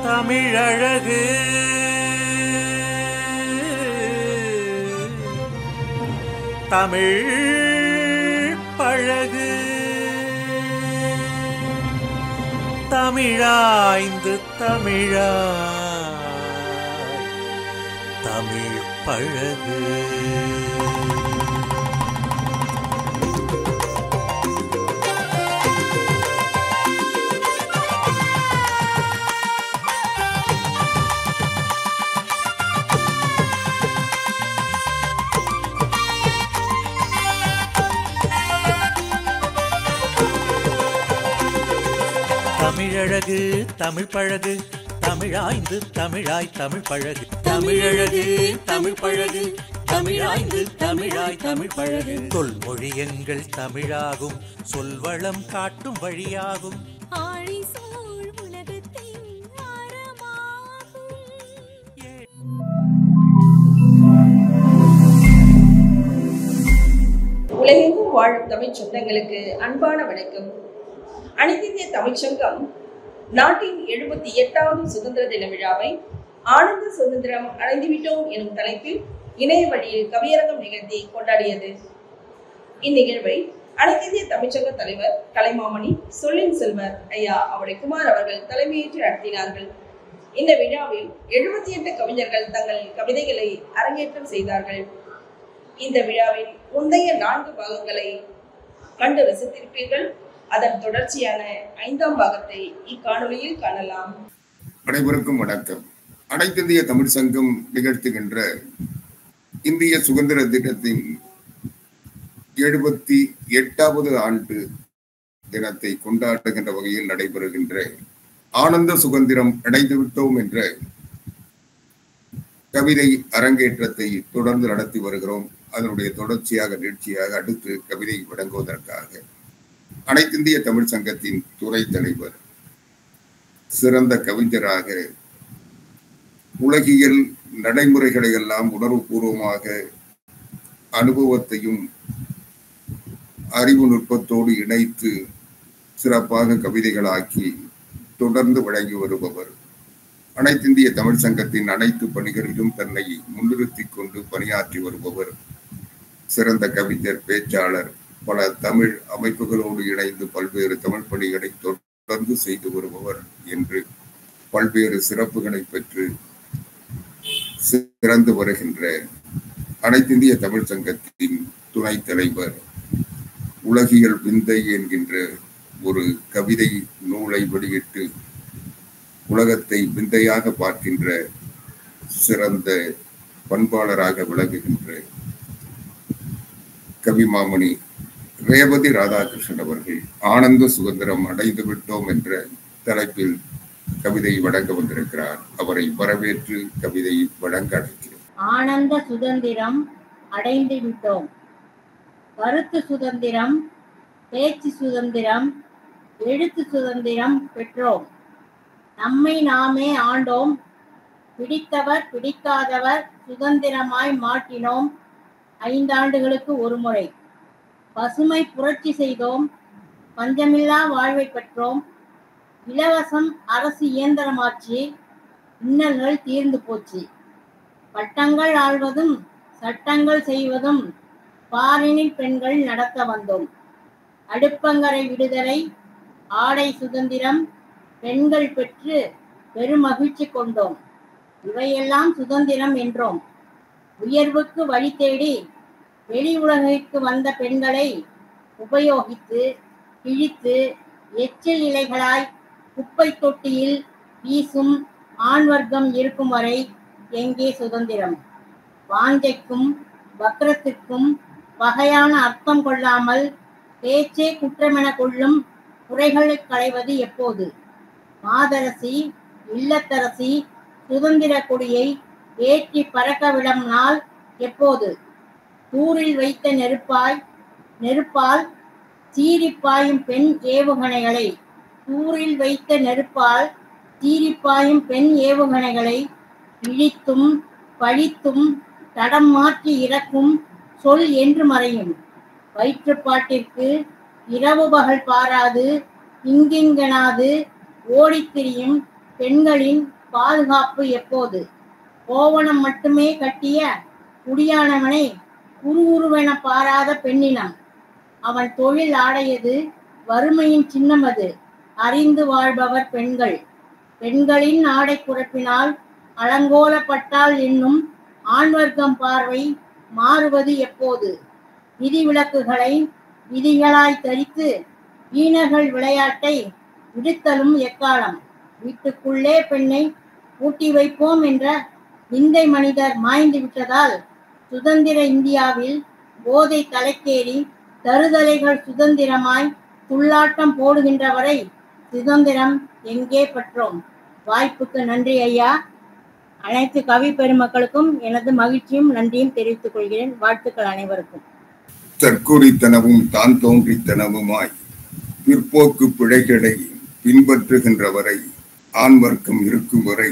தமிழழகு தமிழ் பழகு தமிழாய்ந்து தமிழாய் தமிழ் பழகு. தமிழழகு தமிழ் பழகு தமிழாய்ந்து தமிழாய் தமிழ் பழகு. தமிழழகு தமிழ் பழகு தமிழாய்ந்து தமிழாய் தமிழ் பழகு. தொல்மொழி எங்கள் தமிழாகும், சொல்வளம் காட்டும் வழியாகும். உலகெங்கும் வாழும் தமிழ் சொந்தங்களுக்கு அன்பான வணக்கம். அனைத்திந்திய தமிழ்ச் சங்கம் நாட்டின் 78வது சுதந்திர தின விழாவை ஆனந்த சுதந்திரம் அடைந்துவிட்டோம் எனும் தலைப்பில் இணைய வழியில் கவியரங்கம் நிகழ்த்தி கொண்டாடியது. இந்நிகழ்வை அனைத்திந்திய தமிழ்ச்சங்க தலைவர் கலைமாமணி சொல்லின் செல்வர் ஐயா அவடைக்குமார் அவர்கள் தலைமையேற்று நடத்தினார்கள். இந்த விழாவில் 78 கவிஞர்கள் தங்கள் கவிதைகளை அரங்கேற்றம் செய்தார்கள். இந்த விழாவின் முந்தைய 4 பாகங்களை கண்டு ரசித்திருப்பீர்கள். அதன் தொடர்ச்சியான 5ஆம் பாகத்தை இக்காணொலியில் காணலாம். அனைவருக்கும் வணக்கம். அனைத்திந்திய தமிழ் சங்கம் நிகழ்த்துகின்ற இந்திய சுதந்திர தினத்தின் 78வது ஆண்டு தினத்தை கொண்டாடுகின்ற வகையில் நடைபெறுகின்ற ஆனந்த சுதந்திரம் அடைந்துவிட்டோம் என்ற கவிதை அரங்கேற்றத்தை தொடர்ந்து நடத்தி வருகிறோம். அதனுடைய தொடர்ச்சியாக நீட்சியாக அடுத்து கவிதை வழங்குவதற்காக அனைத்திந்திய தமிழ் சங்கத்தின் துறை தலைவர், சிறந்த கவிஞராக உலகியல் நடைமுறைகளை எல்லாம் உணர்வுபூர்வமாக அனுபவத்தையும் அறிவு நுட்பத்தோடு இணைத்து சிறப்பாக கவிதைகளாக்கி தொடர்ந்து வழங்கி வருபவர், அனைத்திந்திய தமிழ் சங்கத்தின் அனைத்து பணிகளிலும் தன்னை முன்னிறுத்தி கொண்டு பணியாற்றி வருபவர், சிறந்த கவிஞர், பேச்சாளர், பல தமிழ் அமைப்புகளோடு இணைந்து பல்வேறு தமிழ் பணிகளை தொடர்ந்து செய்து வருபவர் என்று பல்வேறு சிறப்புகளை பெற்று சிறந்து வருகின்ற அனைத்திந்திய தமிழ் சங்கத்தின் துணைத் தலைவர், உலகியல் விந்தை என்கின்ற ஒரு கவிதை நூலை வெளியிட்டு உலகத்தை விந்தையாக பார்க்கின்ற சிறந்த பண்பாளராக விளங்குகின்ற கவிமாமணி ரேவதி ராதாகிருஷ்ணன் அவர்கள் ஆனந்த சுதந்திரம் அடைந்து விட்டோம் என்ற தலைப்பில் கவிதை வழங்க வந்திருக்கிறார். அவரை வரவேற்று கவிதை வழங்க அழைக்கிறோம். ஆனந்த சுதந்திரம் அடைந்து விட்டோம். கருத்து சுதந்திரம், பேச்சு சுதந்திரம், எழுத்து சுதந்திரம் பெற்றோம். நம்மை நாமே ஆண்டோம். பிடித்தவர் பிடிக்காதவர் சுதந்திரமாய் மாற்றினோம். 5 ஆண்டுகளுக்கு ஒரு முறை பசுமை புரட்சி செய்தோம். பஞ்சமில்லா வாழ்வை பெற்றோம். இலவசம் அரசு இயந்திரமாச்சு. இன்னல்கள் தீர்ந்து போச்சு. பட்டங்கள் ஆள்வதும் சட்டங்கள் செய்வதும் பாரினில் பெண்கள் நடத்த வந்தோம். அடுப்பங்கரை விடுதலை, ஆடை சுதந்திரம் பெண்கள் பெற்று பெருமகிழ்ச்சி கொண்டோம். இவையெல்லாம் சுதந்திரம் என்றோம். உயர்வுக்கு வழி தேடி வெளி உலகிற்கு வந்த பெண்களை உபயோகித்து கிழித்து எச்சில் இலைகளாய் குப்பை தொட்டியில் வீசும் ஆண் வர்க்கம் இருக்கும் வரை எங்கே சுதந்திரம்? வாஞ்சைக்கும் வக்ரத்திற்கும் வகையான அர்த்தம் கொள்ளாமல் பேச்சே குற்றமென கொள்ளும் குறைகளை களைவது எப்போது? மாதரசி இல்லத்தரசி சுதந்திர கொடியை ஏற்றி பறக்க விடும் நாள் எப்போது? தூரில் வைத்த நெருப்பால் சீரிப்பாயும் பெண் ஏவுகணைகளை தூரில் வைத்த நெருப்பால் சீரிப்பாயும் பெண் ஏவுகணைகளை இழித்தும் பழித்தும் தடம் மாற்றி இறக்கும் சொல் என்று மறையும். வயிற்றுப்பாட்டிற்கு இரவு பகல் பாராது இங்கிங்கனாது ஓடித்திரியும் பெண்களின் பாதுகாப்பு எப்போது? கோவணம் மட்டுமே கட்டிய குடியானவனை குறுகுருவென பாராத பெண்ணினம். அவன் தொழில் ஆடையது, வறுமையின் சின்னம் அது. அறிந்து வாழ்பவர் பெண்கள். பெண்களின் ஆடை குறைப்பினால் அலங்கோலப்பட்டால் என்னும் ஆண்வர்க்கம் பார்வை மாறுவது எப்போது? விதிவிலக்குகளை விதிகளாய் தரித்து வீணர்கள் விளையாட்டை விடுத்தலும் எக்காலம்? வீட்டுக்குள்ளே பெண்ணை பூட்டி வைப்போம் என்ற விந்தை மனிதர் மாய்ந்து விட்டதால் சுதந்திர இந்தியாவில் போதை தலைக்கேறி தருதலைகள் சுதந்திரமாய் துள்ளாட்டம் போடுகின்ற வரை சுதந்திரம் எங்கே பெற்றோம்? வாய்ப்புக்கு நன்றி ஐயா. அனைத்து கவி பெருமக்களுக்கும் எனது மகிழ்ச்சியும் நன்றியும் தெரிவித்துக் கொள்கிறேன். வாழ்த்துக்கள் அனைவருக்கும். தற்கொலைத்தனமும் தான் தோன்றித்தனமுமாய் பிற்போக்கு பிழைகளை பின்பற்றுகின்ற வரை, ஆண் வர்க்கம் இருக்கும் வரை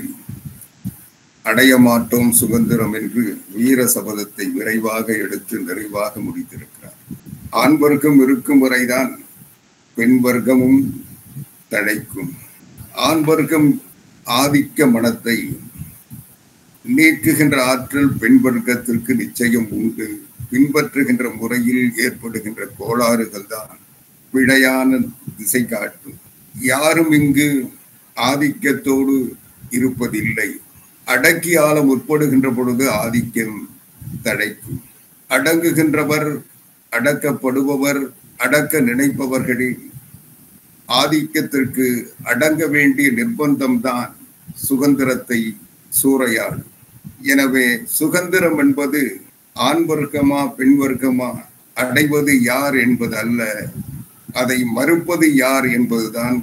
அடைய மாட்டோம் சுதந்திரம் என்று வீர சபதத்தை விரைவாக எடுத்து நிறைவாக முடித்திருக்கிறார். ஆண் வர்க்கம் இருக்கும் வரைதான் பெண் வர்க்கமும் தழைக்கும். ஆண் வர்க்கம் ஆதிக்க மனத்தை நீக்குகின்ற ஆற்றல் பெண் வர்க்கத்திற்கு நிச்சயம் உண்டு. பின்பற்றுகின்ற முறையில் ஏற்படுகின்ற கோளாறுகள் தான் பிழையான திசை காட்டும். யாரும் இங்கு ஆதிக்கத்தோடு இருப்பதில்லை. அடக்கி ஆள முற்படுகின்ற பொழுது ஆதிக்கம் தடைக்கும். அடங்குகின்றவர், அடக்கப்படுபவர், அடக்க நினைப்பவர்களின் ஆதிக்கத்திற்கு அடங்க வேண்டிய நிர்பந்தம்தான் சுதந்திரத்தை சூறையாடும். எனவே சுதந்திரம் என்பது ஆண் வர்க்கமா பெண் வர்க்கமா அடைவது யார் என்பது அல்ல, அதை மறுப்பது யார் என்பதுதான்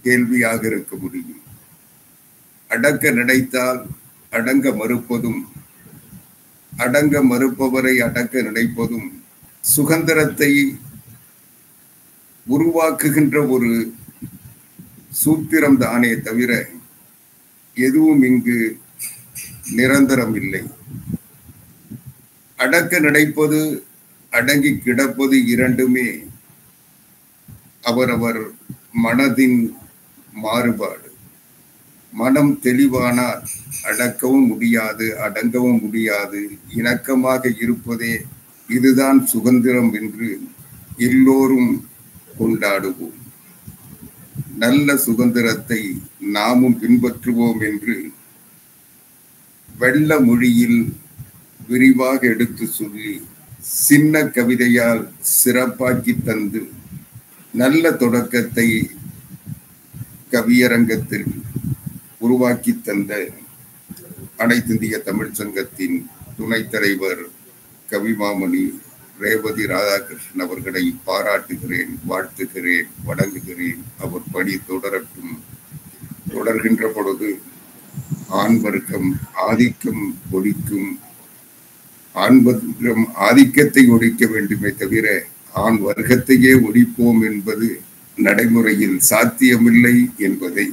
கேள்வியாக இருக்க முடியும். அடக்க நினைத்தால் அடங்க மறுப்பதும், அடங்க மறுப்பவரை அடக்க நினைப்பதும் சுதந்திரத்தை உருவாக்குகின்ற ஒரு சூத்திரம் தானே தவிர எதுவும் இங்கு நிரந்தரம் இல்லை. அடக்க நினைப்பது, அடங்கி கிடப்பது இரண்டுமே அவரவர் மனதின் மாறுபாடு. மனம் தெளிவானால் அடக்கவும் முடியாது, அடங்கவும் முடியாது. இணக்கமாக இருப்பதே இதுதான் சுதந்திரம் என்று எல்லோரும் கொண்டாடுவோம். நல்ல சுதந்திரத்தை நாமும் பின்பற்றுவோம் என்று வெள்ள மொழியில் விரிவாக எடுத்து சொல்லி சின்ன கவிதையால் சிறப்பாக்கி தந்து நல்ல தொடக்கத்தை கவியரங்கத்தில் உருவாக்கி தந்த அனைத்திந்திய தமிழ் சங்கத்தின் துணைத் தலைவர் கவிமாமணி ரேவதி ராதாகிருஷ்ணன் அவர்களை பாராட்டுகிறேன், வாழ்த்துகிறேன், வணங்குகிறேன். அவர் பணி தொடரட்டும். தொடர்கின்ற பொழுது ஆண் வர்க்கம் ஆதிக்கம் ஒழிக்கும். ஆண் வர்க்கம் ஆதிக்கத்தை ஒழிக்க வேண்டுமே தவிர ஆண் வர்க்கத்தையே ஒழிப்போம் என்பது நடைமுறையில் சாத்தியமில்லை என்பதை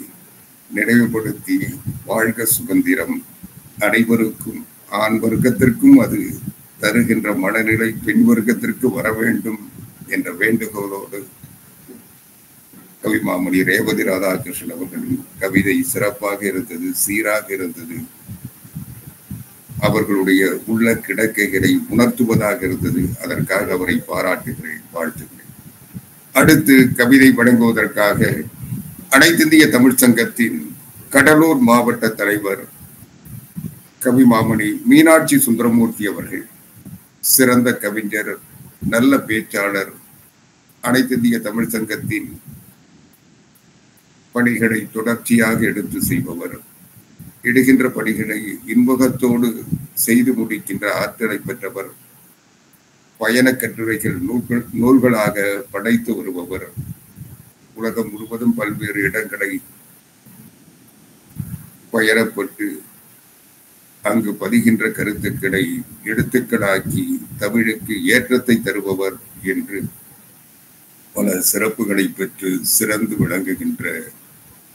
நினைவுபடுத்தி, வாழ்க சுதந்திரம். அனைவருக்கும், ஆண் வர்க்கத்திற்கும் அது தருகின்ற மனநிலை பெண் வர்க்கத்திற்கு வர வேண்டும் என்ற வேண்டுகோளோடு கவிமாமணி ரேவதி ராதாகிருஷ்ணன் அவர்களின் கவிதை சிறப்பாக இருந்தது, சீராக இருந்தது. அவர்களுடைய உள்ள கிடக்கைகளை உணர்த்துவதாக இருந்தது. அதற்காக அவரை பாராட்டுகிறேன், வாழ்த்துகிறேன். அடுத்து கவிதை வழங்குவதற்காக அனைத்திந்திய தமிழ் சங்கத்தின் கடலூர் மாவட்ட தலைவர் கவிமாமணி மீனாட்சி சுந்தரமூர்த்தி அவர்கள். சிறந்த கவிஞர், நல்ல பேச்சாளர், அனைத்திந்திய தமிழ் சங்கத்தின் பணிகளை தொடர்ச்சியாக எடுத்து செய்பவர், இடுகின்ற பணிகளை இன்முகத்தோடு செய்து முடிக்கின்ற ஆற்றலை பெற்றவர், பயண கட்டுரைகள் நூல்களாக படைத்து வருபவர், உலகம் முழுவதும் பல்வேறு இடங்களை பயணப்பட்டு அங்கு பதிகின்ற கருத்துக்களை எழுத்துக்களாக்கி தமிழுக்கு ஏற்றத்தை தருபவர் என்று பல சிறப்புகளை பெற்று சிறந்து விளங்குகின்ற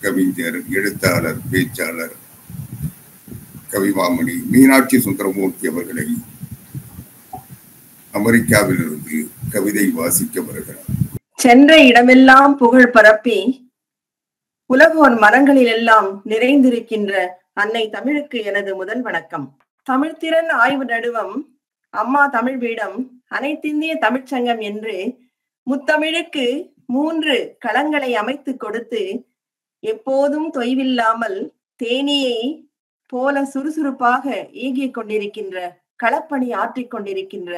கவிஞர், எழுத்தாளர், பேச்சாளர் கவிமாமணி மீனாட்சி சுந்தரமூர்த்தி அவர்களை அமெரிக்காவிலிருந்து கவிதை வாசிக்க வருகிறார். சென்ற இடமெல்லாம் புகழ் பரப்பி உலகோர் மரங்களிலெல்லாம் நிறைந்திருக்கின்ற அன்னை தமிழுக்கு எனது முதல் வணக்கம். தமிழ்த்திறன் ஆய்வு நடுவம், அம்மா தமிழ் பீடம், அனைத்திந்திய தமிழ்ச்சங்கம் என்று முத்தமிழுக்கு 3 களங்களை அமைத்து கொடுத்து எப்போதும் தொய்வில்லாமல் தேனியை போல சுறுசுறுப்பாக இயங்கிக் கொண்டிருக்கின்ற, களப்பணி ஆற்றிக் கொண்டிருக்கின்ற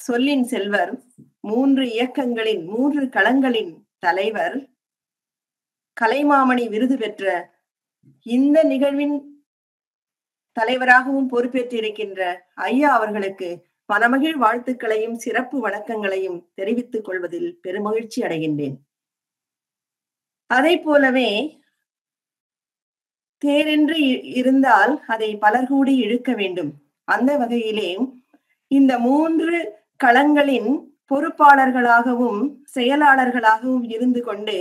சொல்லின் செல்வர், 3 இயக்கங்களின் 3 களங்களின் தலைவர், கலைமாமணி விருது பெற்ற இந்த நிகழ்வின் தலைவராகவும் பொறுப்பேற்றிருக்கின்ற ஐயா அவர்களுக்கு மனமகிழ் வாழ்த்துக்களையும் சிறப்பு வணக்கங்களையும் தெரிவித்துக் கொள்வதில் பெருமகிழ்ச்சி அடைகின்றேன். அதை போலவே தேரென்று இருந்தால் அதை பலர் கூடி இழுக்க வேண்டும். அந்த வகையிலே இந்த 3 களங்களின் பொறுப்பாளர்களாகவும் செயலாளர்களாகவும் இருந்து கொண்டு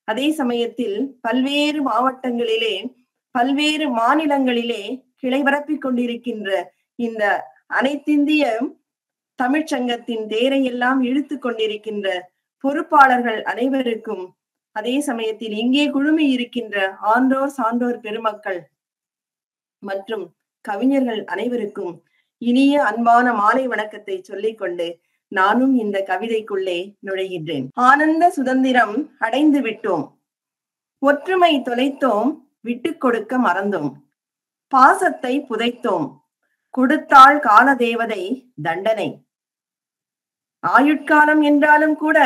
அதே சமயத்தில் பல்வேறு மாவட்டங்களிலே பல்வேறு மாநிலங்களிலே கிளை பரப்பிக் கொண்டிருக்கின்ற இந்த அனைத்திந்திய தமிழ்ச்சங்கத்தின் தேரையெல்லாம் இழுத்து கொண்டிருக்கின்ற பொறுப்பாளர்கள் அனைவருக்கும், அதே சமயத்தில் இங்கே குழுமி இருக்கின்ற ஆன்றோர் சான்றோர் பெருமக்கள் மற்றும் கவிஞர்கள் அனைவருக்கும் இனிய அன்பான மாலை வணக்கத்தை சொல்லிக்கொண்டு நானும் இந்த கவிதைக்குள்ளே நுழைகின்றேன். ஆனந்த சுதந்திரம் அடைந்து விட்டோம், ஒற்றுமை தொலைத்தோம், விட்டு கொடுக்க மறந்தோம், பாசத்தை புதைத்தோம், கொடுத்தாள் காலதேவதை தண்டனை. ஆயுட்காலம் என்றாலும் கூட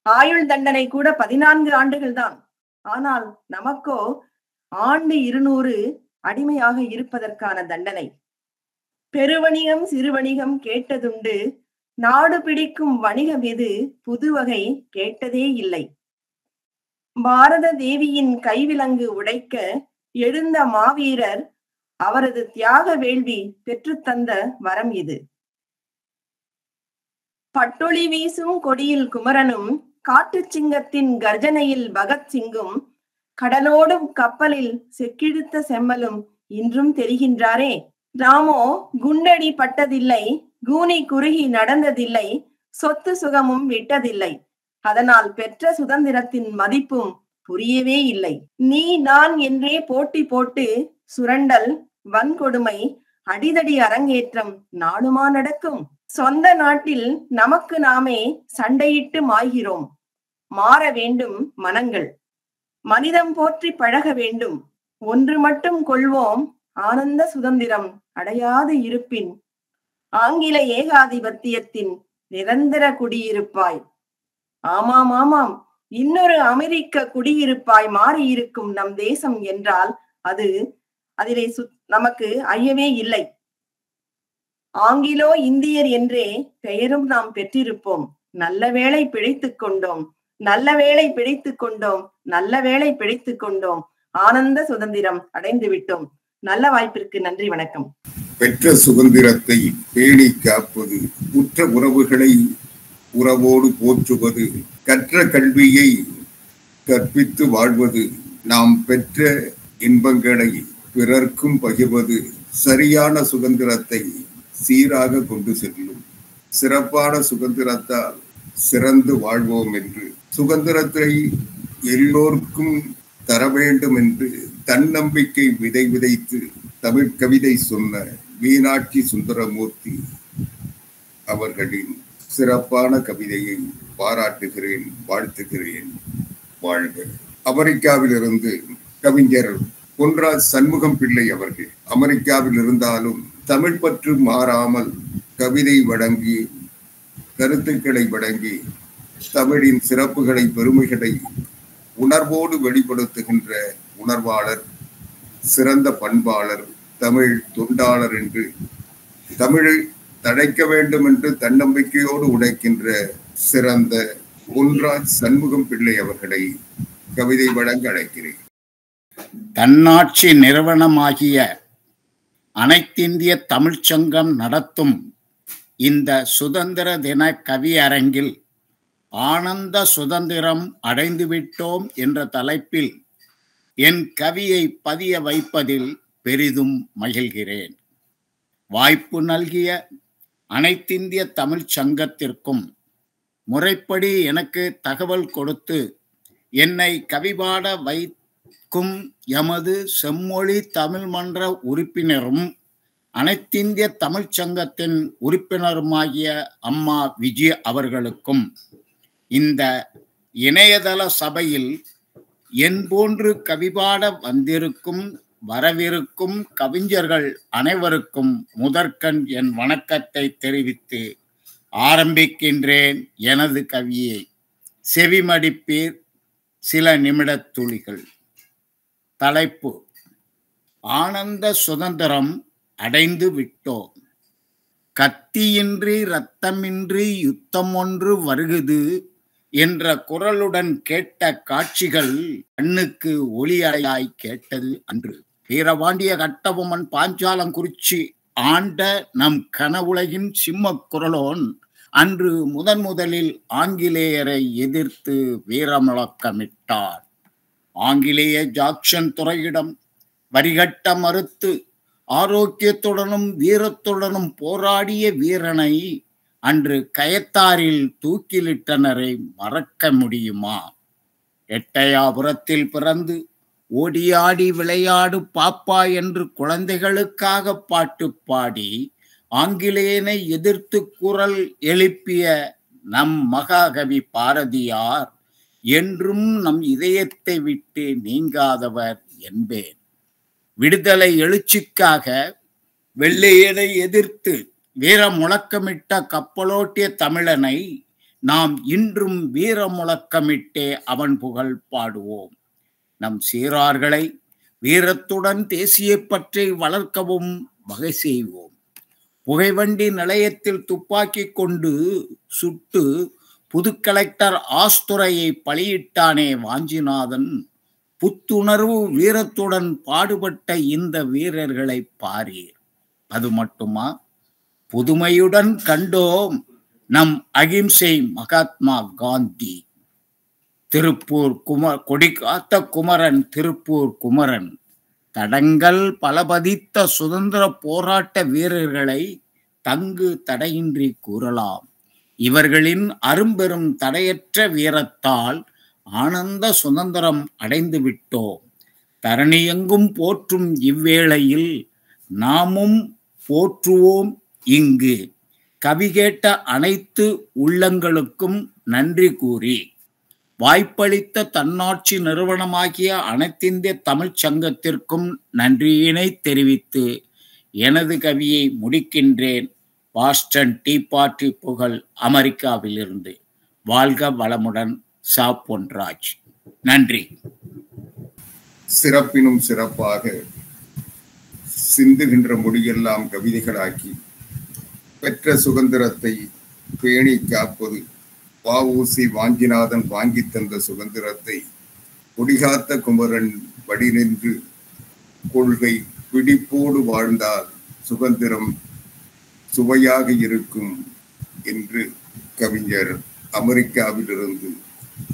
ஆயுள் தண்டனை கூட 14 ஆண்டுகள் தான். ஆனால் நமக்கோ ஆண்டு 200 அடிமையாக இருப்பதற்கான தண்டனை. பெருவணிகம் சிறுவணிகம் கேட்டதுண்டு, நாடு பிடிக்கும் வணிகம் எது புதுவகை கேட்டதே இல்லை. பாரத தேவியின் கைவிலங்கு உடைக்க எழுந்த மாவீரர், அவரது தியாக வேள்வி பெற்றுத்தந்த வரம் இது. பட்டொளி வீசும் கொடியில் குமரனும், காட்டுச் சிங்கத்தின் கர்ஜனையில் பகத்சிங்கும், கடலோடும் கப்பலில் செக்கிழுத்த செம்மலும் இன்றும் தெரிகின்றாரே. நாமோ குண்டடி பட்டதில்லை, கூனி குறுகி நடந்ததில்லை, சொத்து சுகமும் விட்டதில்லை. அதனால் பெற்ற சுதந்திரத்தின் மதிப்பும் புரியவே இல்லை. நீ நான் என்றே போட்டி போட்டு சுரண்டல், வன்கொடுமை, அடிதடி அரங்கேற்றம் நாடுமா நடக்கும்? சொந்த நாட்டில் நமக்கு நாமே சண்டையிட்டு மாய்கிறோம். மாற வேண்டும் மனங்கள், மனிதம் போற்றி பழக வேண்டும். ஒன்று மட்டும் கொள்வோம், ஆனந்த சுதந்திரம் அடையாது இருப்பின் ஆங்கில ஏகாதிபத்தியத்தின் நிரந்தர குடியிருப்பாய். ஆமாம் ஆமாம், இன்னொரு அமெரிக்க குடியிருப்பாய் மாறியிருக்கும் நம் தேசம் என்றால் அதிலே நமக்கு ஐயமே இல்லை. ஆங்கிலோ இந்தியர் என்றே பெயரும் நாம் பெற்றிருப்போம். நல்ல வேளை பிழைத்துக் கொண்டோம், நல்ல வேளை பிழைத்துக் கொண்டோம், நல்ல வேளை பிழைத்துக் கொண்டோம். ஆனந்த சுதந்திரம் அடைந்து விட்டோம். நல்ல வாய்ப்பிற்கு நன்றி, வணக்கம். பெற்ற சுதந்திரத்தை பேணி காப்பது, உற்ற உறவுகளை உறவோடு போற்றுவது, கற்ற கல்வியை கற்பித்து வாழ்வது, நாம் பெற்ற இன்பங்களை பிறர்க்கும் பகிர்வது, சரியான சுதந்திரத்தை சீராக கொண்டு செல்லும். சிறப்பான சுதந்திரத்தால் சிறந்து வாழ்வோம் என்று, சுதந்திரத்தை எல்லோருக்கும் தர வேண்டும் என்று தன்னம்பிக்கை விதை விதைத்து தமிழ் கவிதை சொன்ன மீனாட்சி சுந்தரமூர்த்தி அவர்களின் சிறப்பான கவிதையை பாராட்டுகிறேன், வாழ்த்துகிறேன். வாழ்க. அமெரிக்காவிலிருந்து கவிஞர் பொன்ராஜ் சண்முகம் பிள்ளை அவர்கள் அமெரிக்காவில் இருந்தாலும் தமிழ் பற்று மாறாமல் கவிதை வழங்கி, கருத்துக்களை வழங்கி, தமிழின் சிறப்புகளை பெருமைகளை உணர்வோடு வெளிப்படுத்துகின்ற உணர்வாளர், சிறந்த பண்பாளர், தமிழ் தொண்டாளர் என்று தமிழை தழைக்க வேண்டும் என்று தன்னம்பிக்கையோடு உழைக்கின்ற சிறந்த பொன்ராஜ் சண்முகம் பிள்ளை அவர்களை கவிதை வழங்க அழைக்கிறேன். தன்னாட்சி நிறுவனமாகிய அனைத்திந்திய தமிழ்ச்சங்கம் நடத்தும் இந்த சுதந்திர தின கவியரங்கில் ஆனந்த சுதந்திரம் அடைந்துவிட்டோம் என்ற தலைப்பில் என் கவியை பதிய வைப்பதில் பெரிதும் மகிழ்கிறேன். வாய்ப்பு நல்கிய அனைத்திந்திய தமிழ்ச்சங்கத்திற்கும், முறைப்படி எனக்கு தகவல் கொடுத்து என்னை கவிபாட வைக்கும் எமது செம்மொழி தமிழ் மன்ற உறுப்பினரும் அனைத்திந்திய தமிழ்ச் சங்கத்தின் உறுப்பினருமாகிய அம்மா விஜய் அவர்களுக்கும் இந்த இணையதள சபையில் என் போன்று கவிபாட வந்திருக்கும் வரவிருக்கும் கவிஞர்கள் அனைவருக்கும் முதற்கண் என் வணக்கத்தை தெரிவித்து ஆரம்பிக்கின்றேன் எனது கவியை. செவிமடிப்பீர் சில நிமிடத் துளிகள். தலைப்பு: ஆனந்த சுதந்திரம் அடைந்து விட்டோம். கத்தியின்றி இரத்தமின்றி யுத்தம் ஒன்று வருகுது என்ற குரலுடன் கேட்ட காட்சிகள் கண்ணுக்கு ஒளியலையாய் கேட்டது அன்று. வீரபாண்டிய கட்டபொம்மன் பாஞ்சாலங்குறிச்சி ஆண்ட நம் கனவுலகின் சிம்ம குரலோன் அன்று முதலில் ஆங்கிலேயரை எதிர்த்து வீரமுழக்கமிட்டார். ஆங்கிலேய ஜாக்சன் துறையிடம் வரிகட்ட மறுத்து ஆரோக்கியத்துடனும் வீரத்துடனும் போராடிய வீரனை அன்று கயத்தாரில் தூக்கிலிட்டனரை மறக்க முடியுமா? எட்டயாபுரத்தில் பிறந்து ஓடியாடி விளையாடு பாப்பா என்று குழந்தைகளுக்காக பாட்டு பாடி ஆங்கிலேயனை எதிர்த்து குரல் எழுப்பிய நம் மகாகவி பாரதியார் என்றும் நம் இதயத்தை விட்டு நீங்காதவர் என்பேன். விடுதலை எழுச்சிக்காக வெள்ளையனை எதிர்த்து வீர முழக்கமிட்ட கப்பலோட்டிய தமிழனை நாம் இன்றும் வீர முழக்கமிட்டே அவன் புகழ் பாடுவோம். நம் சீரார்களை வீரத்துடன் தேசிய பற்றை வளர்க்கவும் வகை செய்வோம். புகைவண்டி நிலையத்தில் துப்பாக்கி கொண்டு சுட்டு புது கலெக்டர் ஆஸ்துரையை பலியிட்டானே வாஞ்சிநாதன், புத்துணர்வு வீரத்துடன் பாடுபட்ட இந்த வீரர்களை பாரீர். அது மட்டுமா, புதுமையுடன் கண்டோம் நம் அகிம்சை மகாத்மா காந்தி. திருப்பூர் கொடி காத்த குமரன் திருப்பூர் குமரன் தடங்கள் பல பதித்த சுதந்திர போராட்ட வீரர்களை தங்கு தடையின்றி கூறலாம். இவர்களின் அரும்பெரும் தடையற்ற வீரத்தால் ஆனந்த சுதந்திரம் அடைந்து விட்டோம். தரணியெங்கும் போற்றும் இவ்வேளையில் நாமும் போற்றுவோம். இங்கு கவி கேட்ட அனைத்து உள்ளங்களுக்கும் நன்றி கூறி வாய்ப்பளித்த தன்னாட்சி நிறுவனமாகிய அனைத்திந்திய தமிழ்ச் சங்கத்திற்கும் நன்றியினை தெரிவித்து எனது கவியை முடிக்கின்றேன். பாஸ்டன் டீ பார்ட்டி புகழ், அமெரிக்காவிலிருந்து. வாழ்க வளமுடன். சா. பொன்ராஜ். நன்றி. சிறப்பினும் சிறப்பாக சிந்துகின்ற மொழியெல்லாம் கவிதைகளாக்கி பெற்ற சுதந்திரத்தை பேணி காப்பது வ.உ.சி. வாஞ்சிநாதன் வாங்கி தந்த சுதந்திரத்தை கொடிகாத்த குமரன் வழி நின்று கொள்கை பிடிப்போடு வாழ்ந்தால் சுதந்திரம் சுவையாக இருக்கும் என்று கவிஞர் அமெரிக்காவிலிருந்து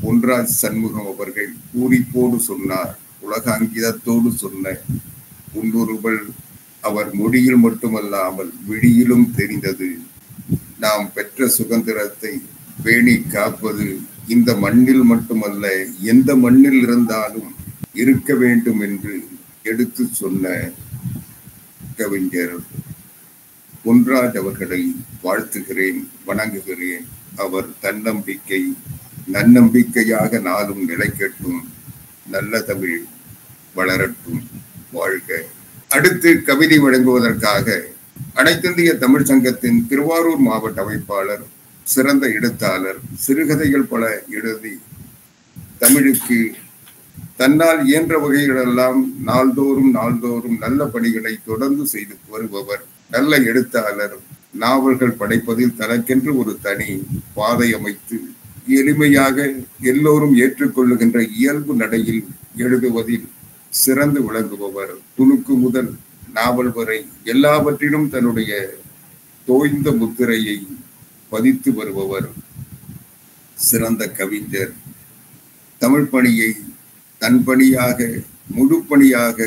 பொன்ராஜ் சண்முகம் அவர்கள் பூரிப்போடு சொன்னார். உலக அங்கீதத்தோடு சொன்ன உள்ளுருவல் அவர் மொழியில் மட்டுமல்லாமல் விழியிலும் தெரிந்தது. நாம் பெற்ற சுதந்திரத்தை பேணி காப்பது இந்த மண்ணில் மட்டுமல்ல, எந்த மண்ணில் இருந்தாலும் இருக்க வேண்டும் என்று எடுத்து சொன்ன கவிஞர் பொன்ராஜ் அவர்களை வாழ்த்துகிறேன், வணங்குகிறேன். அவர் தன்னம்பிக்கை நன்னம்பிக்கையாக நாளும் நிலைக்கட்டும். நல்ல தமிழ் வளரட்டும். வாழ்க. அடுத்து கவிதை வழங்குவதற்காக அனைத்திந்திய தமிழ் சங்கத்தின் திருவாரூர் மாவட்ட அமைப்பாளர், சிறந்த எழுத்தாளர், சிறுகதைகள் பல எழுதி தமிழுக்கு தன்னால் இயன்ற வகைகளெல்லாம் நாள்தோறும் நல்ல பணிகளை தொடர்ந்து செய்து வருபவர், நல்ல எழுத்தாளர். நாவல்கள் படைப்பதில் தனக்கென்று ஒரு தனி பாதை அமைத்து எளிமையாக எல்லோரும் ஏற்றுக்கொள்ளுகின்ற இயல்பு நடையில் எழுதுவதில் சிறந்து விளங்குபவர். துணுக்கு முதல் நாவல் வரை எல்லாவற்றிலும் தன்னுடைய தோய்ந்த முத்திரையை பதித்து வருபவர், சிறந்த கவிஞர். தமிழ் பணியை தன் பணியாக முழு பணியாக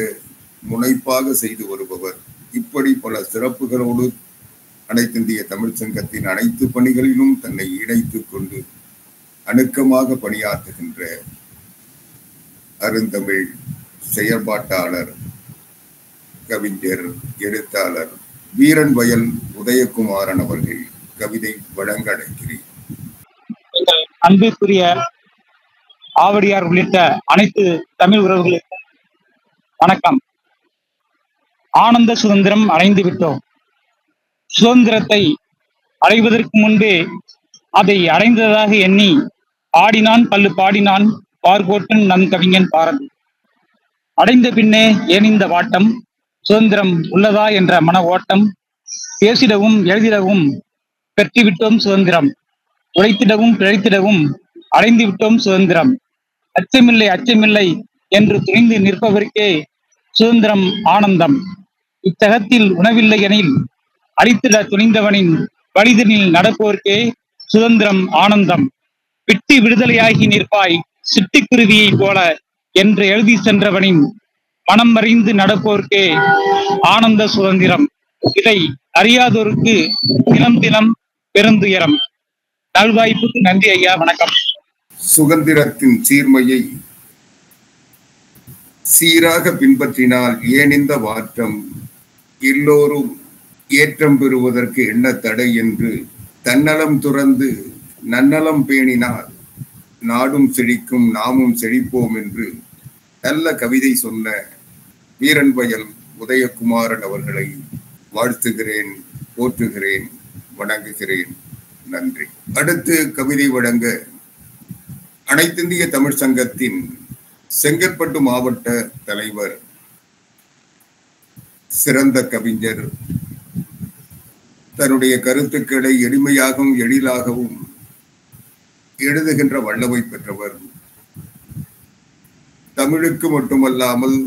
முனைப்பாக செய்து வருபவர். இப்படி பல சிறப்புகளோடு அனைத்திந்திய தமிழ் சங்கத்தின் அனைத்து பணிகளிலும் தன்னை இணைத்துக் கொண்டு அணுக்கமாக பணியாற்றுகின்ற அருந்தமிழ் செயற்பாட்டாளர், கவிஞர், எழுத்தாளர் வீரன் வயல் உதயகுமாரன் அவர்கள் கவிதை வழங்க அழைக்கிறேன். அன்பிற்குரிய ஆவடியார் உள்ளிட்ட அனைத்து தமிழ் உறவுகளுக்கும் வணக்கம். ஆனந்த சுதந்திரம் அடைந்து விட்டோம். சுதந்திரத்தை அடைவதற்கு முன்பே அதை அடைந்ததாக எண்ணி ஆடினான் பல்லு பாடினான் பார்கோட்டன் நம் கவிஞன் பாரதி. அடைந்த பின்னே ஏன் இந்த வாட்டம், சுதந்திரம் உள்ளதா என்ற மன ஓட்டம், பேசிடவும் எழுதிடவும் பெற்றுவிட்டோம் சுதந்திரம், உழைத்திடவும் பிழைத்திடவும் அடைந்து விட்டோம் சுதந்திரம், அச்சமில்லை அச்சமில்லை என்று துணிந்து நிற்பவருக்கே சுதந்திரம் ஆனந்தம், இச்சகத்தில் உணவில்லை எனில் அடித்திட துணிந்தவனின் வழிதனில் நடப்போர்க்கே சுதந்திரம் ஆனந்தம், விட்டு விடுதலையாகி நிற்பாய் சிட்டுக்குருவியை போல என்று எழுதி சென்றவனின் மனம் அறிந்து நடப்போர்க்கே ஆனந்த சுதந்திரம், இதை அறியாதோருக்கு தினம் தினம் பெருந்துயரம். நல்வாய்ப்புக்கு நன்றி ஐயா, வணக்கம். சுதந்திரத்தின் சீர்மையை சீராக பின்பற்றினால் ஏன் இந்த வாற்றம், எல்லோரும் ஏற்றம் பெறுவதற்கு என்ன தடை என்று தன்னலம் துறந்து நன்னலம் பேணினால் நாடும் செழிக்கும் நாமும் செழிப்போம் என்று நல்ல கவிதை சொன்ன வீரன் வயல் உதயகுமாரன் அவர்களை வாழ்த்துகிறேன், போற்றுகிறேன், வணங்குகிறேன். நன்றி. அடுத்து கவிதை வழங்க அனைத்திந்திய தமிழ் சங்கத்தின் செங்கற்பட்டு மாவட்ட தலைவர், சிறந்த கவிஞர், தன்னுடைய கருத்துக்களை எளிமையாகவும் எளிதாகவும் எழுதுகின்ற வல்லமை பெற்றவர், தமிழுக்கு மட்டுமல்லாமல்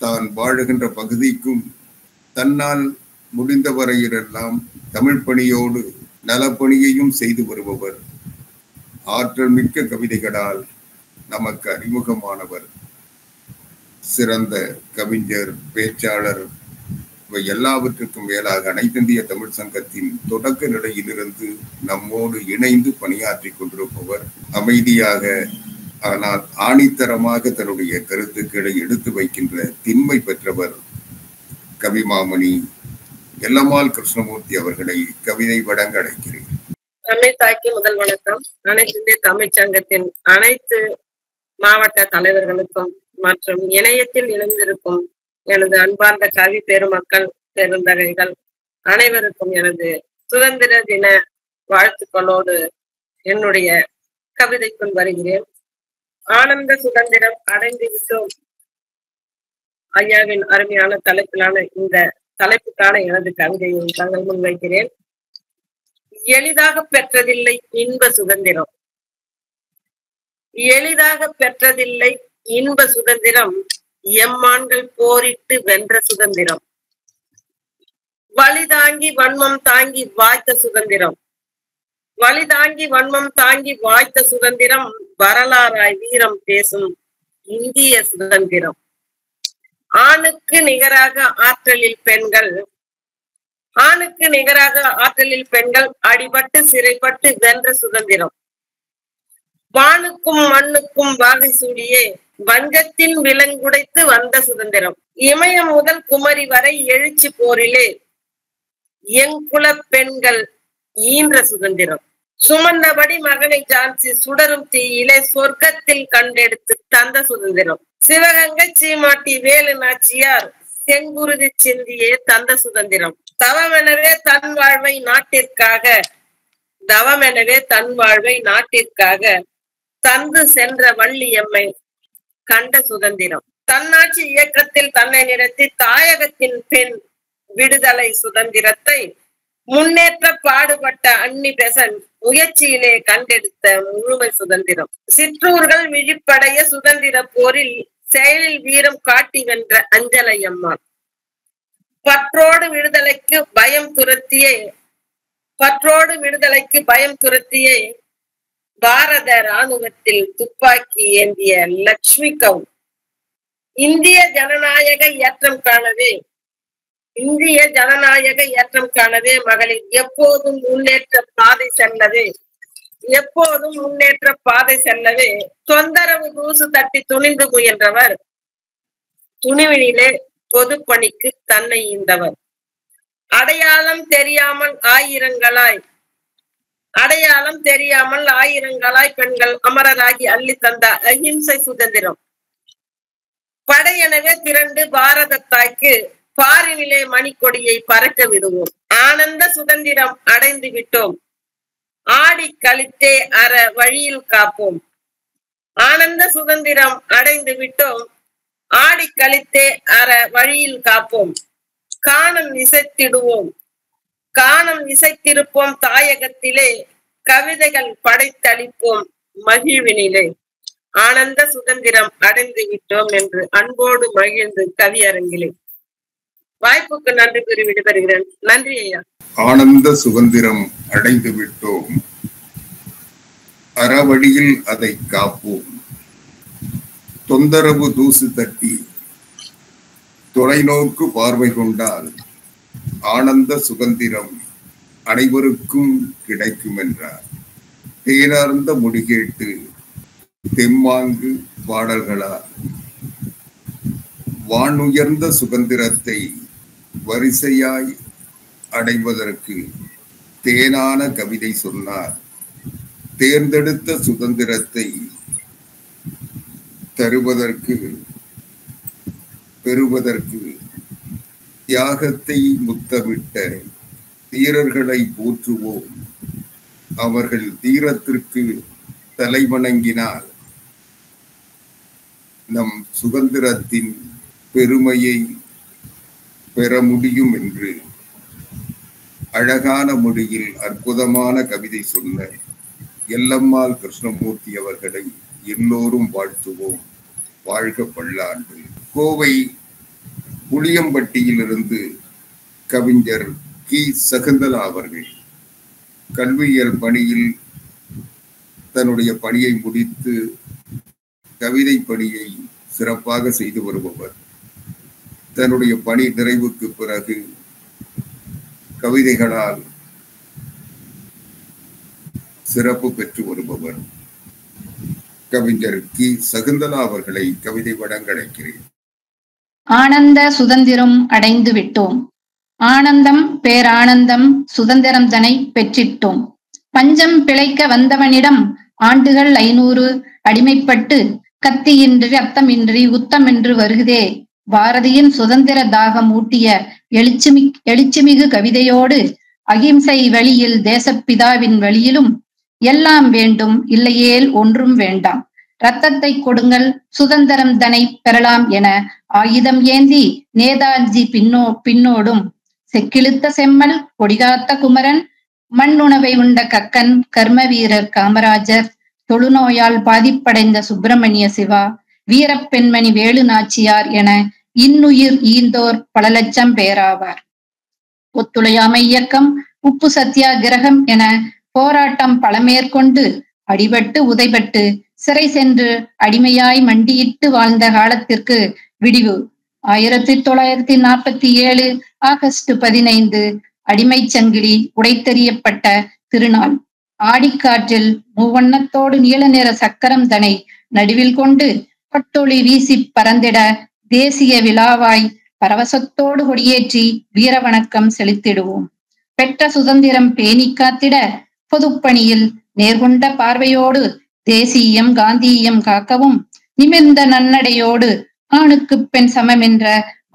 தான் வாழுகின்ற பகுதிக்கும் தன்னால் முடிந்தவரையிலெல்லாம் தமிழ் பணியோடு நலப்பணியையும் செய்து வருபவர், ஆற்றல் மிக்க கவிதைகளால் நமக்கு அறிமுகமானவர், சிறந்த கவிஞர், பேச்சாளர், இவை எல்லாவற்றுக்கும் மேலாக அனைத்திந்திய தமிழ் சங்கத்தின் தொடக்க நிலையிலிருந்து நம்மோடு இணைந்து பணியாற்றி கொண்டிருப்பவர், அமைதியாக ஆனால் ஆணித்தரமாக தன்னுடைய கருத்துக்களை எடுத்து வைக்கின்ற திண்மை பெற்றவர், கவிமாமணி எல்லம்மாள் கிருஷ்ணமூர்த்தி அவர்களை கவிதை வழங்க அழைக்கிறேன். தமிழ் தாய்க்கு முதல் வணக்கம். அனைத்திந்திய தமிழ் சங்கத்தின் அனைத்து மாவட்ட தலைவர்களுக்கும் மற்றும் இணையத்தில் இணைந்திருக்கும் எனது அன்பார்ந்த கவி பெருமக்கள், பெருந்தகைகள் அனைவருக்கும் எனது சுதந்திர தின வாழ்த்துக்களோடு என்னுடைய கவிதைக்குள் வருகிறேன். ஆனந்த சுதந்திரம் அடைந்து விட்டோம் ஐயாவின் அருமையான தலைப்பிலான இந்த தலைப்புக்கான எனது கவிதையை தாங்கள் முன்வைக்கிறேன். எளிதாக பெற்றதில்லை இன்ப சுதந்திரம், எளிதாக பெற்றதில்லை இன்ப சுதந்திரம், எம்மான்கள் போரிட்டு வென்ற சுதந்திரம், வழி தாங்கி வன்மம் தாங்கி வாய்த்த சுதந்திரம், வழி தாங்கி வன்மம் தாங்கி வாய்த்த சுதந்திரம், வரலாறாய் வீரம் பேசும் இந்திய சுதந்திரம், ஆணுக்கு நிகராக ஆற்றலில் பெண்கள், ஆணுக்கு நிகராக ஆற்றலில் பெண்கள் அடிபட்டு சிறைப்பட்டு வென்ற சுதந்திரம், வானுக்கும் மண்ணுக்கும் வாகை சூடியே வங்கத்தின் விலங்குடைத்து வந்த சுதந்திரம், இமயம் முதல் குமரி வரை எழுச்சி போரிலே எங்குல பெண்கள் ஈன்ற சுதந்திரம், சுமந்தபடி மகனை ஜான்சி சுடரும் தீயிலே சொர்க்கத்தில் கண்டெடுத்து தந்த சுதந்திரம், சிவகங்கை சீமாட்டி வேலு நாச்சியார் செங்குருதி சிந்தியே தந்த சுதந்திரம், தவமெனவே தன் வாழ்வை நாட்டிற்காக, தவமெனவே தன் வாழ்வை நாட்டிற்காக தந்து சென்ற வள்ளியம்மை கண்ட சுதந்திரம், தன்னாட்சி இயக்கத்தில் தன்னை நிறுத்தி தாயகத்தின் பெண் விடுதலை சுதந்திரத்தை முன்னேற்ற பாடுபட்ட அன்னி பெசன் முயற்சியிலே கண்டெடுத்த முழுமை சுதந்திரம், சிற்றூர்கள் விழிப்படைய சுதந்திர போரில் செயலில் வீரம் காட்டி வென்ற அஞ்சலை அம்மாள், பற்றோடு விடுதலைக்கு பயம் துரத்தியே, பற்றோடு விடுதலைக்கு பயம் துரத்தியே பாரத இராணுவத்தில் துப்பாக்கி ஏந்திய லட்சுமி கவுல், இந்திய ஜனநாயக ஏற்றம் காணவே, இந்திய ஜனநாயக ஏற்றம் காணவே மகளிர் எப்போதும் முன்னேற்ற பாதை செல்லவே எப்போதும் முன்னேற்ற பாதை செல்லவே தொந்தரவு தூசு தட்டி துணிந்து முயன்றவர். துணிவினிலே பொதுப்பணிக்கு தன்னை ஈந்தவர். அடையாளம் தெரியாமல் ஆயிரங்களாய் பெண்கள் அமரராகி அள்ளி தந்த அஹிம்சை சுதந்திரம். படையெனவே திரண்டு பாரத தாய்க்கு பாரினிலே மணிக்கொடியை பறக்க விடுவோம். ஆனந்த சுதந்திரம் அடைந்து விட்டோம், ஆடி கழித்தே அற வழியில் காப்போம். ஆனந்த சுதந்திரம் அடைந்து விட்டோம், ஆடி கழித்தே அற வழியில் காப்போம். காணம் இசைத்திடுவோம், காணம் இசைத்திருப்போம் தாயகத்திலே, கவிதைகள் படைத்தளிப்போம் மகிழ்வினிலே. ஆனந்த சுதந்திரம் அடைந்து விட்டோம் என்று அன்போடு மகிழ்ந்து கவியரங்கிலே. வாய்ப்புக்கு நன்றி கூறி விடைபெறுகிறேன். நன்றி ஐயா. ஆனந்த சுதந்திரம் அடைந்து விட்டோம், அறவழியில் அதை காப்போம். தொந்தரவு தூசு தட்டி தொலைநோக்கு பார்வை கொண்டால் ஆனந்த சுதந்திரம் அனைவருக்கும் கிடைக்கும் என்றார். தேனார்ந்த முடி கேட்டு தெம்மாங்கு பாடல்களால் வானுயர்ந்த சுதந்திரத்தை வரிசையாய் அடைவதற்கு தேனான கவிதை சொன்னார். தேர்ந்தெடுத்த சுதந்திரத்தை பெறுவதற்கு தியாகத்தை முத்தமிட்ட தீரர்களை போற்றுவோம். அவர்கள் தீரத்திற்கு தலைவணங்கினால் நம் சுதந்திரத்தின் பெருமையை பெற முடியும் என்று அழகான மொழியில் அற்புதமான கவிதை சொன்ன எல்லம்மாள் கிருஷ்ணமூர்த்தி அவர்களை எல்லோரும் வாழ்த்துவோம். வாழ்க பல்லாண்டு. கோவை புளியம்பட்டியிலிருந்து கவிஞர் கி. சகுந்தலா அவர்கள் கல்வியியல் பணியில் தன்னுடைய பணியை முடித்து கவிதை பணியை சிறப்பாக செய்து வருபவர். தன்னுடைய பணி நிறைவுக்கு பிறகு கவிதைகளால் சிறப்பு பெற்று வருபவர். கவிஞர் கி. சகுந்தலா அவர்களை கவிதை வழங்க அழைக்கிறேன். ஆனந்த சுதந்திரம் அடைந்து விட்டோம், ஆனந்தம் பேரானந்தம் சுதந்திரம் தனை பெற்றிட்டோம். பஞ்சம் பிழைக்க வந்தவனிடம் ஆண்டுகள் 500 அடிமைப்பட்டு கத்தியின்றி ரத்தமின்றி உத்தமின்றி வருகுதே. பாரதியின் சுதந்திர தாகம் ஊட்டிய எழுச்சிமிகு கவிதையோடு அகிம்சை வழியில் தேசப்பிதாவின் வழியிலும் எல்லாம் வேண்டும், இல்லையேல் ஒன்றும் வேண்டாம், ரத்தத்தை கொடுங்கள் சுதந்திரம் தனை பெறலாம் என ஆயுதம் ஏந்தி நேதாஜி பின்னோடும் செக்கிழுத்த செம்மல் கொடிகாத்த குமரன், மண்ணுணவை உண்ட கக்கன் கர்ம வீரர் காமராஜர், தொழுநோயால் பாதிப்படைந்த சுப்பிரமணிய சிவா, வீரப்பெண்மணி வேலு நாச்சியார் என இன்னுயிர் ஈந்தோர் பல லட்சம் பேராவார். ஒத்துழையாமை இயக்கம், உப்பு சத்தியாகிரகம் என போராட்டம் பல மேற்கொண்டு அடிபட்டு உதைபட்டு சிறை சென்று அடிமையாய் மண்டியிட்டு வாழ்ந்த காலத்திற்கு விடிவு. 1947 ஆகஸ்ட் 15 அடிமை சங்கிலி உடைத்தெறியப்பட்ட திருநாள். ஆடிக்காற்றில் மூவண்ணத்தோடு நீல நிற சக்கரம் தனை நடுவில் கொண்டு பட்டொளி வீசி பறந்திட தேசிய விழாவாய் பரவசத்தோடு கொடியேற்றி வீர வணக்கம் செலுத்திடுவோம். பெற்ற சுதந்திரம் பேணி காத்திட பொதுப்பணியில் நேர்கொண்ட பார்வையோடு தேசியம் காந்தியம் காக்கவும் நிமிர்ந்த நன்னடையோடு ஆணுக்கு பெண் சமம் என்ற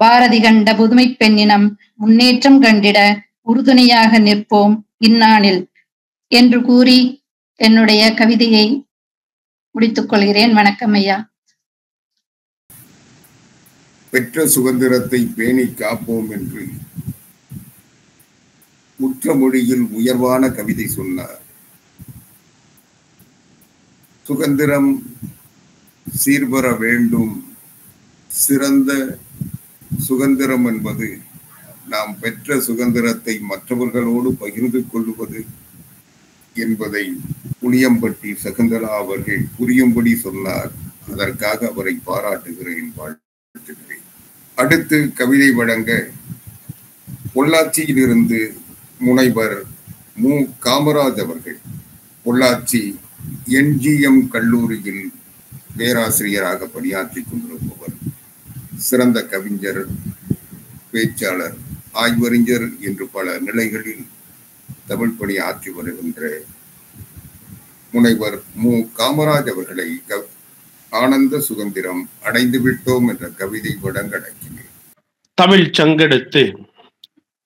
பாரதி கண்ட புதுமை பெண்ணினம் முன்னேற்றம் கண்டிட உறுதுணையாக நிற்போம் இந்நாளில் என்று கூறி என்னுடைய கவிதையை முடித்துக் கொள்கிறேன். வணக்கம் ஐயா. பெற்ற சுதந்திரத்தை பேணி காப்போம் என்று முற்ற மொழியில் உயர்வான கவிதை சொன்னார். சுதந்திரம் சீர்பெற வேண்டும். சிறந்த சுதந்திரம் என்பது நாம் பெற்ற சுதந்திரத்தை மற்றவர்களோடு பகிர்ந்து கொள்வது என்பதை புளியம்பட்டி சகுந்தலா அவர்கள் புரியும்படி சொன்னார். அதற்காக அவரை பாராட்டுகிறேன், வாழ்த்துகிறேன். அடுத்து கவிதை வழங்க பொள்ளாச்சியிலிருந்து முனைவர் மு. காமராஜ் அவர்கள் பொள்ளாச்சி NGM கல்லூரியில் பேராசிரியராக பணியாற்றிக் கொண்டிருப்பவர். சிறந்த கவிஞர், பேச்சாளர், ஆய்வறிஞர் என்று பல நிலைகளில் தமிழ் பணி ஆற்றி வருகின்ற முனைவர் மு. காமராஜ் அவர்களை ஆனந்த சுதந்திரம் அடைந்து விட்டோம் என்ற கவிதை வழங்கினேன். தமிழ் சங்கெடுத்து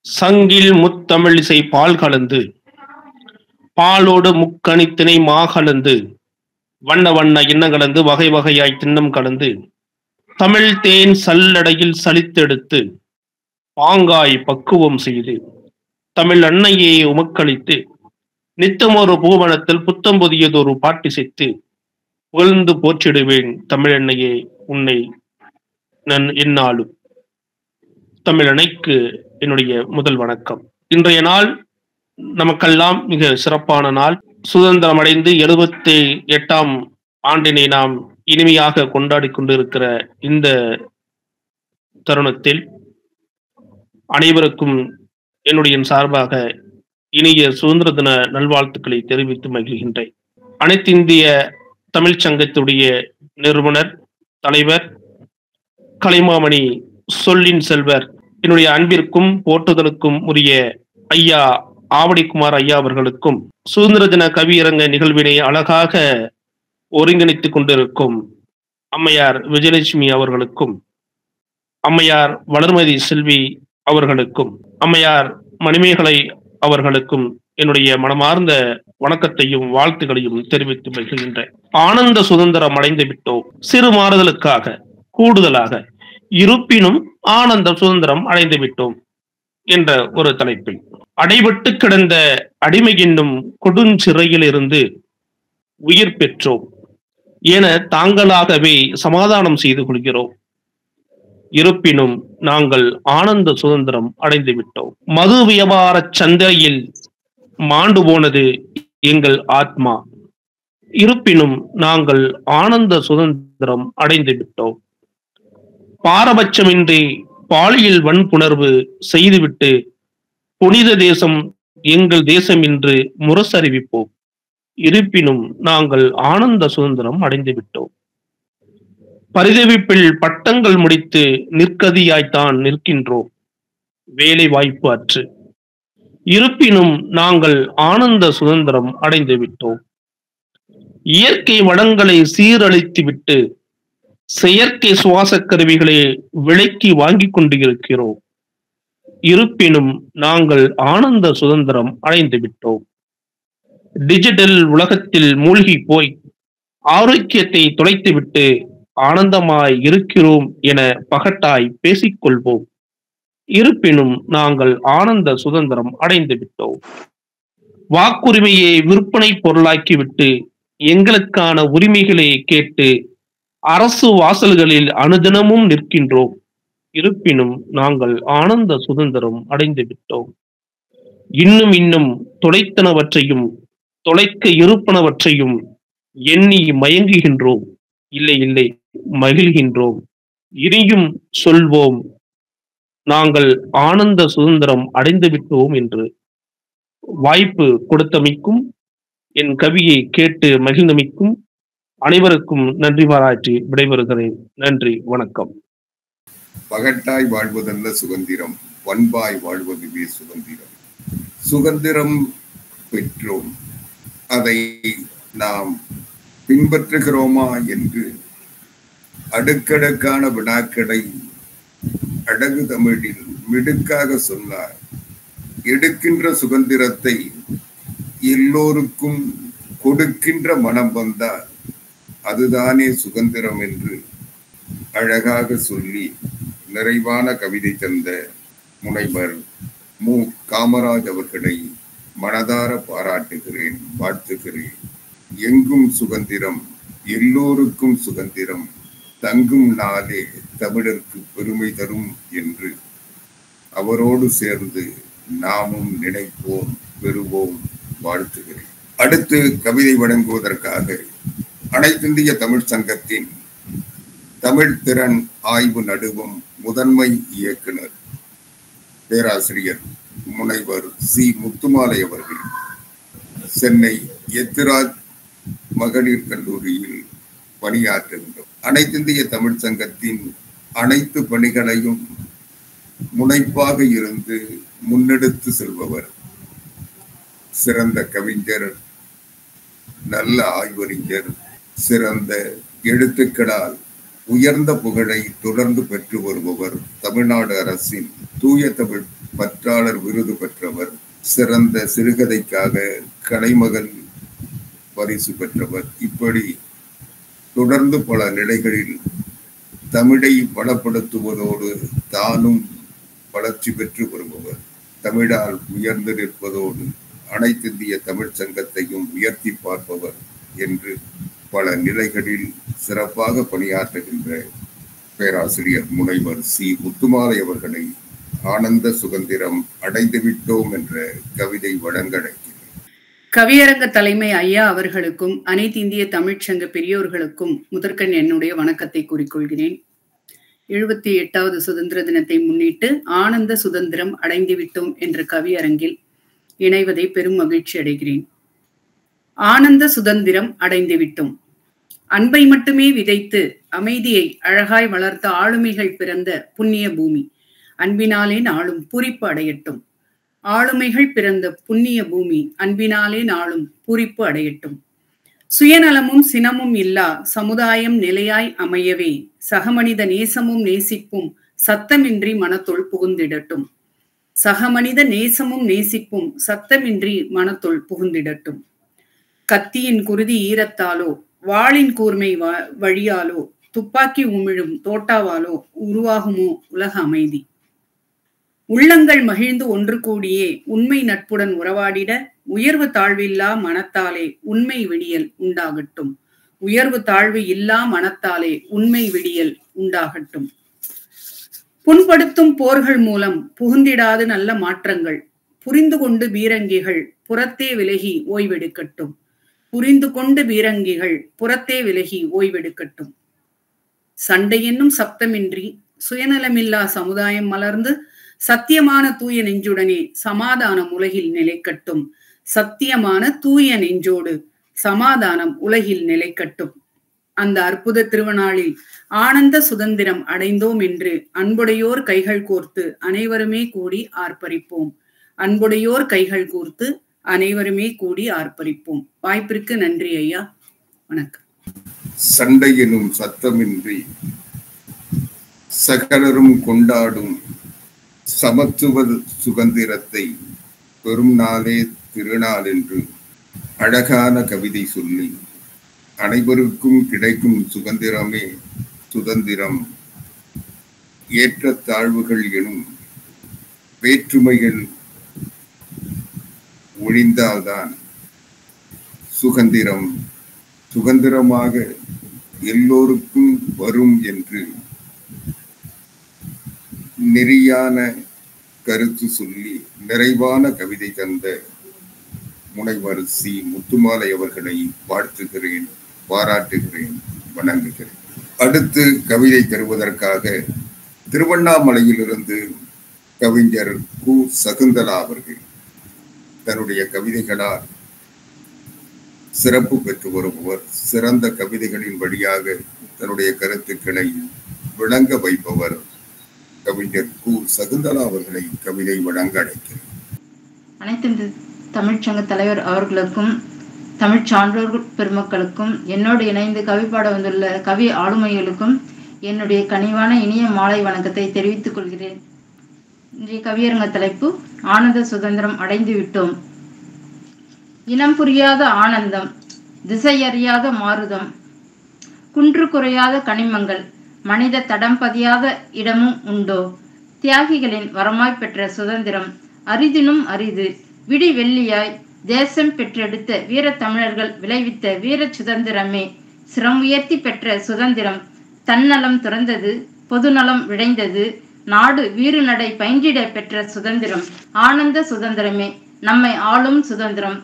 சங்கில் முத்தமிழிசை பால் கலந்து பாலோடு முக்கணித்தினை மாகலந்து வண்ண வண்ண எண்ணம் கலந்து வகை வகையாய் திண்ணம் கலந்து தமிழ் தேன் சல்லடையில் சலித்தெடுத்து பாங்காய் பக்குவம் செய்து தமிழ் அன்னையை உமக்களித்து நித்தமொரு பூவனத்தில் புத்தம் புதியதொரு பாட்டிசைத்து புகழ்ந்து போற்றிடுவேன் தமிழன்னையே உன்னை என்னாலும். தமிழ் அன்னைக்கு என்னுடைய முதல் வணக்கம். இன்றைய நாள் நமக்கெல்லாம் மிக சிறப்பான நாள். சுதந்திரம் அடைந்து 78ஆம் ஆண்டினை நாம் இனிமையாக கொண்டாடி கொண்டிருக்கிற இந்த தருணத்தில் அனைவருக்கும் என்னுடைய சார்பாக இனிய சுதந்திர தின நல்வாழ்த்துக்களை தெரிவித்து மகிழ்கின்றேன். அனைத்து இந்திய தமிழ் சங்கத்துடைய நிறுவனர், தலைவர், கலைமாமணி சொல்லின் செல்வர், என்னுடைய அன்பிற்கும் போற்றுதலுக்கும் உரிய ஐயா ஆவடிக்குமார் ஐயா அவர்களுக்கும், சுதந்திர தின கவியரங்க நிகழ்வினை அழகாக ஒருங்கிணைத்துக் கொண்டிருக்கும் அம்மையார் விஜயலட்சுமி அவர்களுக்கும், அம்மையார் வளர்மதி செல்வி அவர்களுக்கும், அம்மையார் மணிமேகலை அவர்களுக்கும் என்னுடைய மனமார்ந்த வணக்கத்தையும் வாழ்த்துக்களையும் தெரிவித்து மகிழ்கின்றேன். ஆனந்த சுதந்திரம் அடைந்து விட்டோம். சிறு மாறுதலுக்காக கூடுதலாக இருப்பினும் ஆனந்த சுதந்திரம் அடைந்து விட்டோம் என்ற ஒரு தலைப்பில் அடைபட்டு கிடந்த அடிமை என்னும் கொடுஞ்சிறையில் இருந்து உயிர் பெற்றோம் என தாங்களாகவே சமாதானம் செய்து கொள்கிறோம். இருப்பினும் நாங்கள் ஆனந்த சுதந்திரம் அடைந்து விட்டோம். மது வியாபார சந்தையில் மாண்டு போனது எங்கள் ஆத்மா. இருப்பினும் நாங்கள் ஆனந்த சுதந்திரம் அடைந்து விட்டோம். பாரபட்சமின்றி பாலியல் வன்புணர்வு செய்துவிட்டு புனித தேசம் எங்கள் தேசம் என்று முரசறிவிப்போம். இருப்பினும் நாங்கள் ஆனந்த சுதந்திரம் அடைந்து விட்டோம். பரிதவிப்பில் பட்டங்கள் முடித்து நிற்கதியாய்த்தான் நிற்கின்றோம், வேலை வாய்ப்பு அற்று. இருப்பினும் நாங்கள் ஆனந்த சுதந்திரம் அடைந்து விட்டோம். இயற்கை வளங்களை சீரழித்து விட்டு செயற்கை சுவாச கருவிகளை விலைக்கு வாங்கி கொண்டு இருக்கிறோம். இருப்பினும் நாங்கள் ஆனந்த சுதந்திரம் அடைந்து விட்டோம். டிஜிட்டல் உலகத்தில் மூழ்கி போய் ஆரோக்கியத்தை தொலைத்துவிட்டு ஆனந்தமாய் இருக்கிறோம் என பகட்டாய் பேசிக்கொள்வோம். இருப்பினும் நாங்கள் ஆனந்த சுதந்திரம் அடைந்து விட்டோம். வாக்குரிமையை விற்பனை பொருளாக்கிவிட்டு எங்களுக்கான உரிமைகளை கேட்டு அரசு வாசல்களில் அனுதினமும் நிற்கின்றோம். இருப்பினும் நாங்கள் ஆனந்த சுதந்திரம் அடைந்து விட்டோம். இன்னும் தொலைத்தனவற்றையும் தொலைக்க இருப்பனவற்றையும் எண்ணி மயங்குகின்றோம். இல்லை மகிழ்கின்றோம். இனியும் சொல்வோம், நாங்கள் ஆனந்த சுதந்திரம் அடைந்து விட்டோம் என்று. வாய்ப்பு கொடுத்தமைக்கும் என் கவியை கேட்டு மகிழ்ந்தமைக்கும் அனைவருக்கும் நன்றி பாராட்டி விடைபெறுகிறேன். நன்றி, வணக்கம். பகட்டாய் வாழ்வதல்ல சுதந்திரம், பண்பாய் வாழ்வதுவே சுதந்திரம். சுதந்திரம் பெற்றோம், அதை நாம் பின்பற்றுகிறோமா என்று அடுக்கடுக்கான வினாக்களை அழகு தமிழில் மிடுக்காக சொன்னார். எடுக்கின்ற சுதந்திரத்தை எல்லோருக்கும் கொடுக்கின்ற மனம் வந்தால் அதுதானே சுதந்திரம் என்று அழகாக சொல்லி நிறைவான கவிதை தந்த முனைவர் மு. காமராஜ் அவர்களை மனதார பாராட்டுகிறேன், வாழ்த்துகிறேன். எங்கும் சுதந்திரம், எல்லோருக்கும் சுதந்திரம், தங்கும் நாளே தமிழருக்கு பெருமை தரும் என்று அவரோடு சேர்ந்து நாமும் நினைப்போம், பெறுவோம், வாழ்த்துகிறேன். அடுத்து கவிதை வழங்குவதற்காக அனைத்திந்திய தமிழ் சங்கத்தின் தமிழ் திறன் ஆய்வு நடுவம் முதன்மை இயக்குனர் பேராசிரியர் முனைவர் சி. முத்துமாலை அவர்கள் சென்னை எத்திராஜ் மகளிர் கல்லூரியில் பணியாற்றுகின்றோம். அனைத்திந்திய தமிழ் சங்கத்தின் அனைத்து பணிகளையும் முனைப்பாக இருந்து முன்னெடுத்து செல்பவர். சிறந்த கவிஞர், நல்ல ஆய்வறிஞர், சிறந்த எழுத்துக்களால் உயர்ந்த புகழை தொடர்ந்து பெற்று வருபவர். தமிழ்நாடு அரசின் தூய தமிழ் பற்றாளர் விருது பெற்றவர். சிறந்த சிறுகதைக்காக கலைமகன் பரிசு பெற்றவர். இப்படி தொடர்ந்து பல நிலைகளில் தமிழை பலப்படுத்துவதோடு தானும் வளர்ச்சி பெற்று வருபவர். தமிழால் உயர்ந்து நிற்பதோடு அனைத்திந்திய தமிழ் சங்கத்தையும் உயர்த்தி பார்ப்பவர் என்று பல நிலைகளில் சிறப்பாக பணியாற்றுகின்ற பேராசிரியர் முனைவர் சி. முத்துமாலை அவர்களை ஆனந்த சுதந்திரம் அடைந்துவிட்டோம் என்ற கவிதை வழங்க அழைக்கிறேன். கவியரங்க தலைமை ஐயா அவர்களுக்கும் அனைத்து இந்திய தமிழ்ச்சங்க பெரியோர்களுக்கும் முதற்கண் என்னுடைய வணக்கத்தை கூறிக்கொள்கிறேன். 78வது சுதந்திர தினத்தை முன்னிட்டு ஆனந்த சுதந்திரம் அடைந்துவிட்டோம் என்ற கவியரங்கில் இணைவதை பெரும் மகிழ்ச்சி அடைகிறேன். ஆனந்த சுதந்திரம் அடைந்துவிட்டோம். அன்பை மட்டுமே விதைத்து அமைதியை அழகாய் வளர்த்த ஆளுமைகள் பிறந்த புண்ணிய பூமி. அன்பினாலே நாளும் பூரிப்பு அடையட்டும். ஆளுமைகள் பிறந்த புண்ணிய பூமி அன்பினாலே நாளும் பூரிப்பு அடையட்டும். சுயநலமும் சினமும் இல்லா சமுதாயம் நிலையாய் அமையவே சகமனித நேசமும் நேசிப்பும் சத்தமின்றி மனத்துள் புகுந்திடட்டும். சகமனித நேசமும் நேசிப்பும் சத்தமின்றி மனத்துள் புகுந்திடட்டும். கத்தியின் குருதி ஈரத்தாலோ வாளின் கூர்மை வழியாலோ துப்பாக்கி உமிழும் தோட்டாவாலோ உருவாகுமோ உலக அமைதி. உள்ளங்கள் மகிழ்ந்து ஒன்று கூடியே உண்மை நட்புடன் உறவாடிட உயர்வு தாழ்வில்லா மனத்தாலே உண்மை விடியல் உண்டாகட்டும். உயர்வு தாழ்வு இல்லா மனத்தாலே உண்மை விடியல் உண்டாகட்டும். புண்படுத்தும் போர்கள் மூலம் புகுந்திடாது நல்ல மாற்றங்கள் புரிந்து கொண்டு பீரங்கிகள் புறத்தே விலகி ஓய்வெடுக்கட்டும். புரிந்து கொண்டு பீரங்கிகள் புறத்தே விலகி ஓய்வெடுக்கட்டும். சண்டை என்னும் சப்தமின்றி சுயநலமில்லா சமுதாயம் மலர்ந்து சத்தியமான தூய நெஞ்சுடனே சமாதானம் உலகில் நிலைக்கட்டும். சத்தியமான தூய நெஞ்சோடு சமாதானம் உலகில் நிலைக்கட்டும். அந்த அற்புத திருவநாளில் ஆனந்த சுதந்திரம் அடைந்தோம் என்று அன்புடையோர் கைகள் கோர்த்து அனைவருமே கூடி ஆர்ப்பரிப்போம். அன்புடையோர் கைகள் கோர்த்து அனைவருமே கூடி ஆர்ப்பரிப்போம். வாய்ப்பிற்கு நன்றி ஐயா. வணக்கம். சண்டை எனும் சத்தமின்றி சகலரும் கொண்டாடும் சமத்துவ சுதந்திரத்தை பெரும் நாளே திருநாள் என்று அழகான கவிதை சொல்லி அனைவருக்கும் கிடைக்கும் சுதந்திரமே சுதந்திரம். ஏற்ற தாழ்வுகள் எனும் வேற்றுமைகள் ஒழிந்தால்தான் சுதந்திரம் சுதந்திரமாக எல்லோருக்கும் வரும் என்று நெறியான கருத்து சொல்லி நிறைவான கவிதை தந்த முனைவர் சி. முத்துமாலை அவர்களை வாழ்த்துகிறேன், பாராட்டுகிறேன், வணங்குகிறேன். அடுத்து கவிதை தருவதற்காக திருவண்ணாமலையிலிருந்து கவிஞர் கு. சகுந்தலா அவர்கள் தன்னுடைய கவிதைகளால் சிறப்பு பெற்று வருபவர். சிறந்த கவிதைகளின் வழியாக தன்னுடைய கருத்துக்களை விளங்க வைப்பவர். கவிஞர் கு. சகுந்தலா அவர்களை கவிதை வழங்க அழைக்கிறேன். அனைத்து தமிழ்ச்சங்க தலைவர் அவர்களுக்கும் தமிழ் சான்றோர்கள் பெருமக்களுக்கும் என்னோடு இணைந்து கவி பாட வந்துள்ள கவி ஆளுமைகளுக்கும் என்னுடைய கனிவான இனிய மாலை வணக்கத்தை தெரிவித்துக் கொள்கிறேன். இன்றைய கவியரங்க தலைப்பு ஆனந்த சுதந்திரம் அடைந்து விட்டோம். இனம் புரியாத ஆனந்தம், திசையறியாத மாருதம், குன்று குறையாத கனிமங்கள், மனித தடம் பதியாத இடமும் உண்டோ? தியாகிகளின் வரமாய் பெற்ற சுதந்திரம் அரிதினும் அரிது. விடி வெள்ளியாய் தேசம் பெற்றெடுத்த வீர தமிழர்கள் விளைவித்த வீர சுதந்திரமே. சிரம் உயர்த்தி பெற்ற சுதந்திரம் தன்னலம் துறந்தது, பொதுநலம் விளைந்தது. நாடு வீறு நடை பயின்றிட பெற்ற சுதந்திரம் ஆனந்த சுதந்திரமே. நம்மை ஆளும் சுதந்திரம்,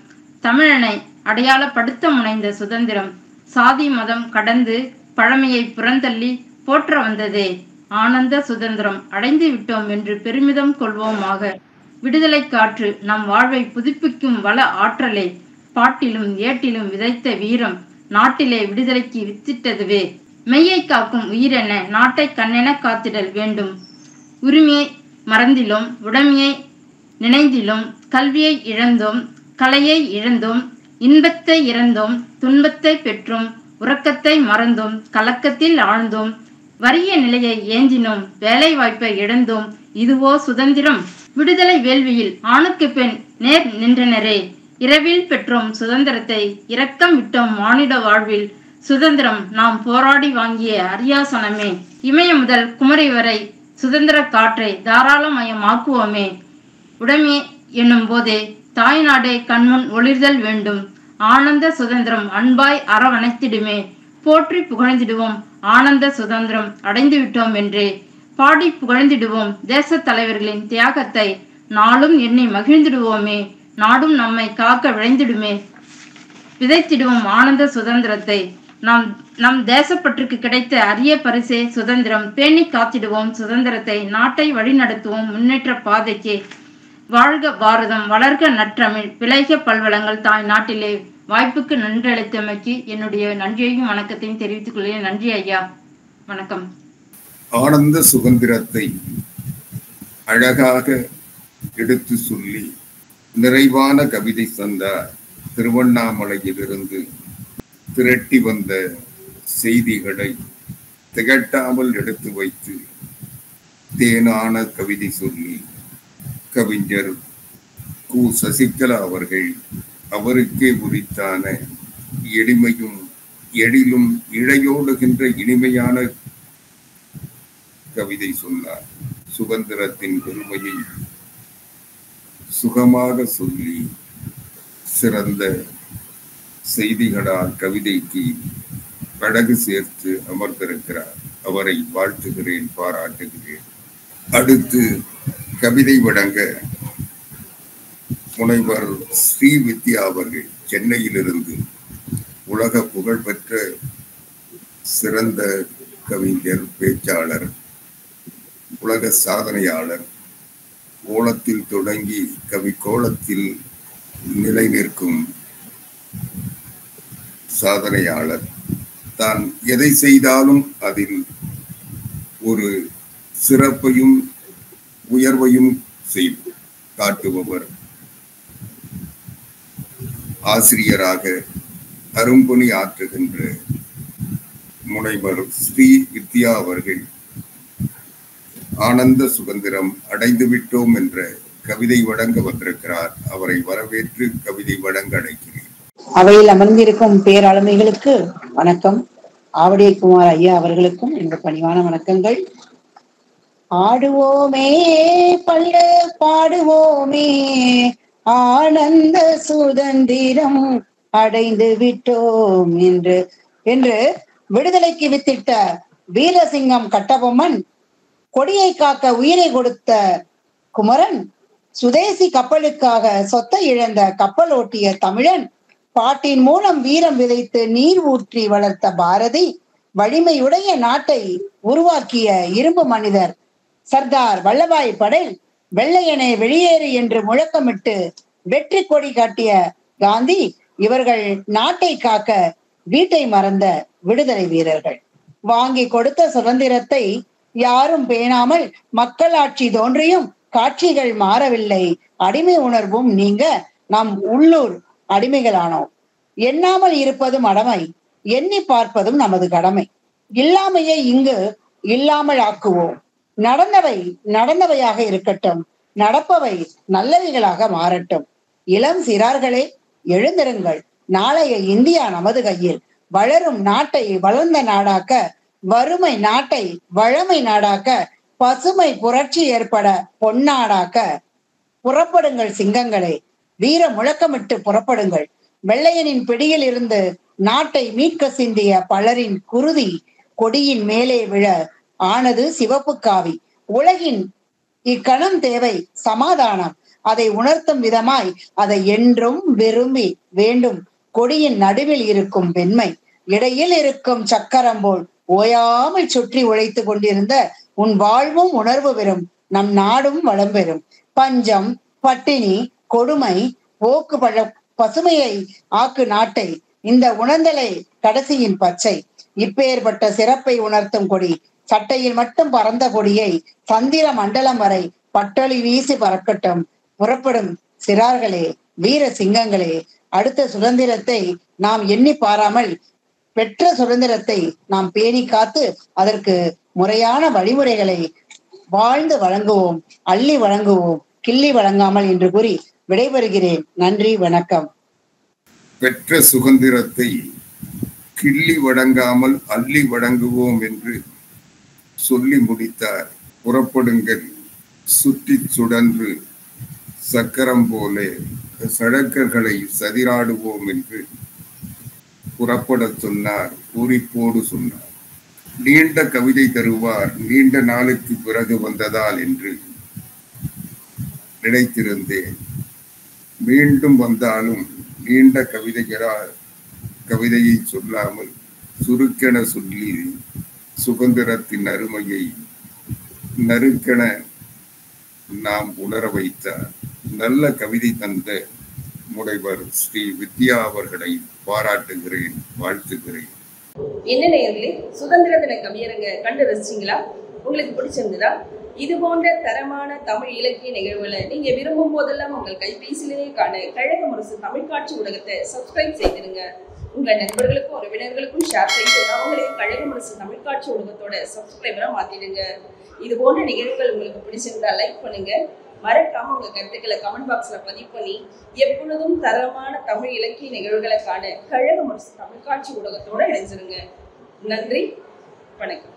தமிழனை அடையாளப்படுத்த முனைந்த சுதந்திரம், சாதி மதம் கடந்து பழமையை புறந்தள்ளி போற்ற வந்ததே. ஆனந்த சுதந்திரம் அடைந்து விட்டோம் என்று பெருமிதம் கொள்வோமாக. விடுதலை காற்று நம் வாழ்வை புதுப்பிக்கும் வள ஆற்றலே. பாட்டிலும் ஏட்டிலும் விதைத்த வீரம் நாட்டிலே விடுதலைக்கு வித்திட்டதுவே. மெய்யை காக்கும் உயிரென நாட்டை கண்ணென காத்திடல் வேண்டும். உரிமையை மறந்திலும் உடைமையை நினைந்திலும் கல்வியை இழந்தோம் கலையை இழந்தோம் இன்பத்தை இறந்தோம் துன்பத்தை பெற்றோம் உறக்கத்தை மறந்தோம் கலக்கத்தில் ஆழ்ந்தோம் வறிய நிலையை ஏந்தினோம் வேலை வாய்ப்பை இழந்தோம். இதுவோ சுதந்திரம்? விடுதலை வேள்வியில் ஆணுக்கு பெண் நேர் நின்றனரே. இரவில் பெற்றோம் சுதந்திரத்தை இரக்கம் விட்டோம் மானிட வாழ்வில். சுதந்திரம் நாம் போராடி வாங்கிய அரியாசனமே. இமய முதல் குமரி வரை சுதந்திர காற்றை தாராளமயமாக்குவோமே. உடைமை என்னும் போதே தாய்நாடே கண்முன் ஒளிர்தல் வேண்டும். ஆனந்த சுதந்திரம் அன்பாய் அரவணைத்திடுமே. போற்றி புகழ்ந்திடுவோம் ஆனந்த சுதந்திரம் அடைந்து விட்டோம் என்றே. பாடி புகழ்ந்திடுவோம் தேச தலைவர்களின் தியாகத்தை. நாளும் எண்ணி மகிழ்ந்திடுவோமே. நாடும் நம்மை காக்க விளைந்திடுமே. விதைத்திடுவோம் ஆனந்த சுதந்திரத்தை. நம் தேசப்பற்றுக்கு கிடைத்த அரிய பரிசே சுதந்திரம். பேணி காத்திடுவோம் சுதந்திரத்தை. நாட்டை வழிநடத்துவோம் முன்னேற்ற பாதைக்கு. வாழ்க பாரதம் வளர்க நற்றமிழ் பிழைக பல்வளங்கள் தாய் நாட்டிலே. வாய்ப்புக்கு நன்றி அளித்தமைக்கு என்னுடைய நன்றியையும் வணக்கத்தையும் தெரிவித்துக் கொள்கிறேன். நன்றி ஐயா, வணக்கம். ஆனந்த சுதந்திரத்தை அழகாக எடுத்து சொல்லி நிறைவான கவிதை தந்தார். திருவண்ணாமலையிலிருந்து திரட்டி வந்த செய்திகளை திகட்டாமல் எடுத்து வைத்து தேனான கவிதை சொல்லி கவிஞர் கு. சசிகலா அவர்கள் அவருக்கே உரித்தான எளிமையும் எழிலும் இழையோடுகின்ற இனிமையான கவிதை சொன்னார். சுதந்திரத்தின் பெருமையை சுகமாக சொல்லி சிறந்த செய்திகளால் கவிதைக்கு படகு சேர்த்து அமர்ந்திருக்கிறார். அவரை வாழ்த்துகிறேன், பாராட்டுகிறேன். அடுத்து கவிதை வழங்க முனைவர் ஸ்ரீ வித்யா அவர்கள் சென்னையிலிருந்து உலக புகழ்பெற்ற சிறந்த கவிஞர், பேச்சாளர், உலக சாதனையாளர், கோலத்தில் தொடங்கி கவி கோலத்தில் நிலை நிற்கும் சாதனையாளர். தான் எதை செய்தாலும் அதில் ஒரு சிறப்பையும் உயர்வையும் காட்டுபவர். ஆசிரியராக அரும்பணி ஆற்றுகின்ற முனைவர் ஸ்ரீ வித்யா அவர்கள் ஆனந்த சுதந்திரம் அடைந்து விட்டோம் என்ற கவிதை வழங்க வந்திருக்கிறார். அவரை வரவேற்று கவிதை வழங்க அழைக்கிறேன். அவையில் அமர்ந்திருக்கும் பேராளுமைகளுக்கு வணக்கம். ஆவடிக்குமார் ஐயா அவர்களுக்கும் எங்கள் பணிவான வணக்கங்கள். ஆடுவோமே பள்ளு பாடுவோமே ஆனந்த சுதந்திரம் அடைந்து விட்டோம் என்று விடுதலைக்கு வித்திட்ட வீரசிங்கம் கட்டபொம்மன், கொடியை காக்க உயிரை கொடுத்த குமரன், சுதேசி கப்பலுக்காக சொத்தை இழந்த கப்பல் ஓட்டிய தமிழன், பாட்டின் மூலம் வீரம் விதைத்து நீர் ஊற்றி வளர்த்த பாரதி, வலிமையுடைய நாட்டை உருவாக்கிய இரும்பு மனிதர் சர்தார் வல்லபாய் படேல், வெள்ளையனே வெளியேறு என்று முழக்கமிட்டு வெற்றி கொடி காட்டிய காந்தி, இவர்கள் நாட்டை காக்க வீட்டை மறந்த விடுதலை வீரர்கள். வாங்கி கொடுத்த சுதந்திரத்தை யாரும் பேணாமல் மக்களாட்சி தோன்றியும் காட்சிகள் மாறவில்லை. அடிமை உணர்வும் நீங்க நாம் உள்ளூர் அடிமைகளானோம். எண்ணாமல் இருப்பதும் அடமை, எண்ணி பார்ப்பதும் நமது கடமை. இல்லாமையை இங்கு இல்லாமல் ஆக்குவோம். நடந்தவை நடந்தவையாக இருக்கட்டும், நடப்பவை நல்லவைகளாக மாறட்டும். இளம் சிறார்களே எழுந்திருங்கள், நாளைய இந்தியா நமது கையில். வளரும் நாட்டை வளர்ந்த நாடாக்க, வறுமை நாட்டை வளமை நாடாக்க, பசுமை புரட்சி ஏற்பட பொன்னாடாக்க. புறப்படுங்கள் சிங்கங்களே, வீர முழக்கமிட்டு புறப்படுங்கள். வெள்ளையனின் பிடியில் இருந்து நாட்டை மீட்க சிந்திய பலரின் குருதி கொடியின் மேலே விழ ஆனது சிவப்பு காவி. உலகின் இக்கணம் தேவை சமாதானம். அதை உணர்த்தும் விதமாய் அதை என்றும் விரும்பி வேண்டும் கொடியின் நடுவில் இருக்கும் வெண்மை. இடையில் இருக்கும் சக்கரம் போல் ஓயாமல் சுற்றி உழைத்து கொண்டிருந்த உன் வாழ்வும் உணர்வு பெறும், நம் நாடும் வளம் பெறும். பஞ்சம், பட்டினி, கொடுமை, பசுமையை ஆக்கு நாட்டை, இந்த உணர்ந்தலை கடைசியின் பச்சை. இப்பேற்பட்ட சிறப்பை உணர்த்தும் கொடி, சட்டையில் மட்டும் பறந்த கொடியை சந்திர மண்டலம் வரை பட்டொலி வீசி பறக்கட்டும். புறப்படும் சிறார்களே, வீர சிங்கங்களே, அடுத்த சுதந்திரத்தை நாம் எண்ணி பாராமல் பெற்ற சுதந்திரத்தை நாம் பேணி காத்து அதற்கு முறையான வழிமுறைகளை வாழ்ந்து வழங்குவோம், அள்ளி வழங்குவோம், கிள்ளி வழங்காமல் என்று கூறி விடைபெறுகிறேன். நன்றி, வணக்கம். பெற்ற சுதந்திரத்தை கிள்ளி வழங்காமல் அள்ளி வழங்குவோம் என்று சொல்லி முடித்தார். புறப்படுங்கள், சுற்றி சுடன்று சக்கரம் போல சழக்கர்களை சதிராடுவோம் என்று புறப்பட சொன்னார். பூரிப்போடு சொன்னார். நீண்ட கவிதை தருவார், நீண்ட நாளுக்கு பிறகு வந்ததால் என்று நினைத்திருந்தேன். மீண்டும் வந்தாலும் நீண்ட கவிதையை சொல்லாமல் சுருக்கென சொல்லி சுதந்திரத்தின் அருமையை நறுக்கென நாம் உணர வைத்தார். நல்ல கவிதை தந்த முனைவர் ஸ்ரீ வித்யா அவர்களை பாராட்டுகிறேன், வாழ்த்துகிறேன். என்ன நேயர்களே, சுதந்திர தின கவியரங்க கண்டு ரசிச்சிங்களா? உங்களுக்கு பிடிச்சிருந்ததா? இது போன்ற தரமான தமிழ் இலக்கிய நிகழ்வுகளை நீங்க விரும்பும் போதெல்லாம் உங்கள் கைபேசியிலேயே காண கழகம் அரசு தமிழ் காட்சி ஊடகத்தை சப்ஸ்கிரைப் செய்திருங்க. உங்க நண்பர்களுக்கும் உறவினர்களுக்கும் ஷேர் செய்து அவங்களையும் கழகம் அரசு தமிழ் காட்சி ஊடகத்தோட சப்ஸ்கிரைபரா மாத்திடுங்க. இது போன்ற நிகழ்வுகள் உங்களுக்கு பிடிச்சிருந்தா லைக் பண்ணுங்க. மறக்காம உங்க கருத்துக்களை கமெண்ட் பாக்ஸ்ல பதிவு பண்ணி எப்பொழுதும் தரமான தமிழ் இலக்கிய நிகழ்வுகளை காண கழகம் அரசு தமிழ் காட்சி ஊடகத்தோட இணைஞ்சிருங்க. நன்றி, வணக்கம்.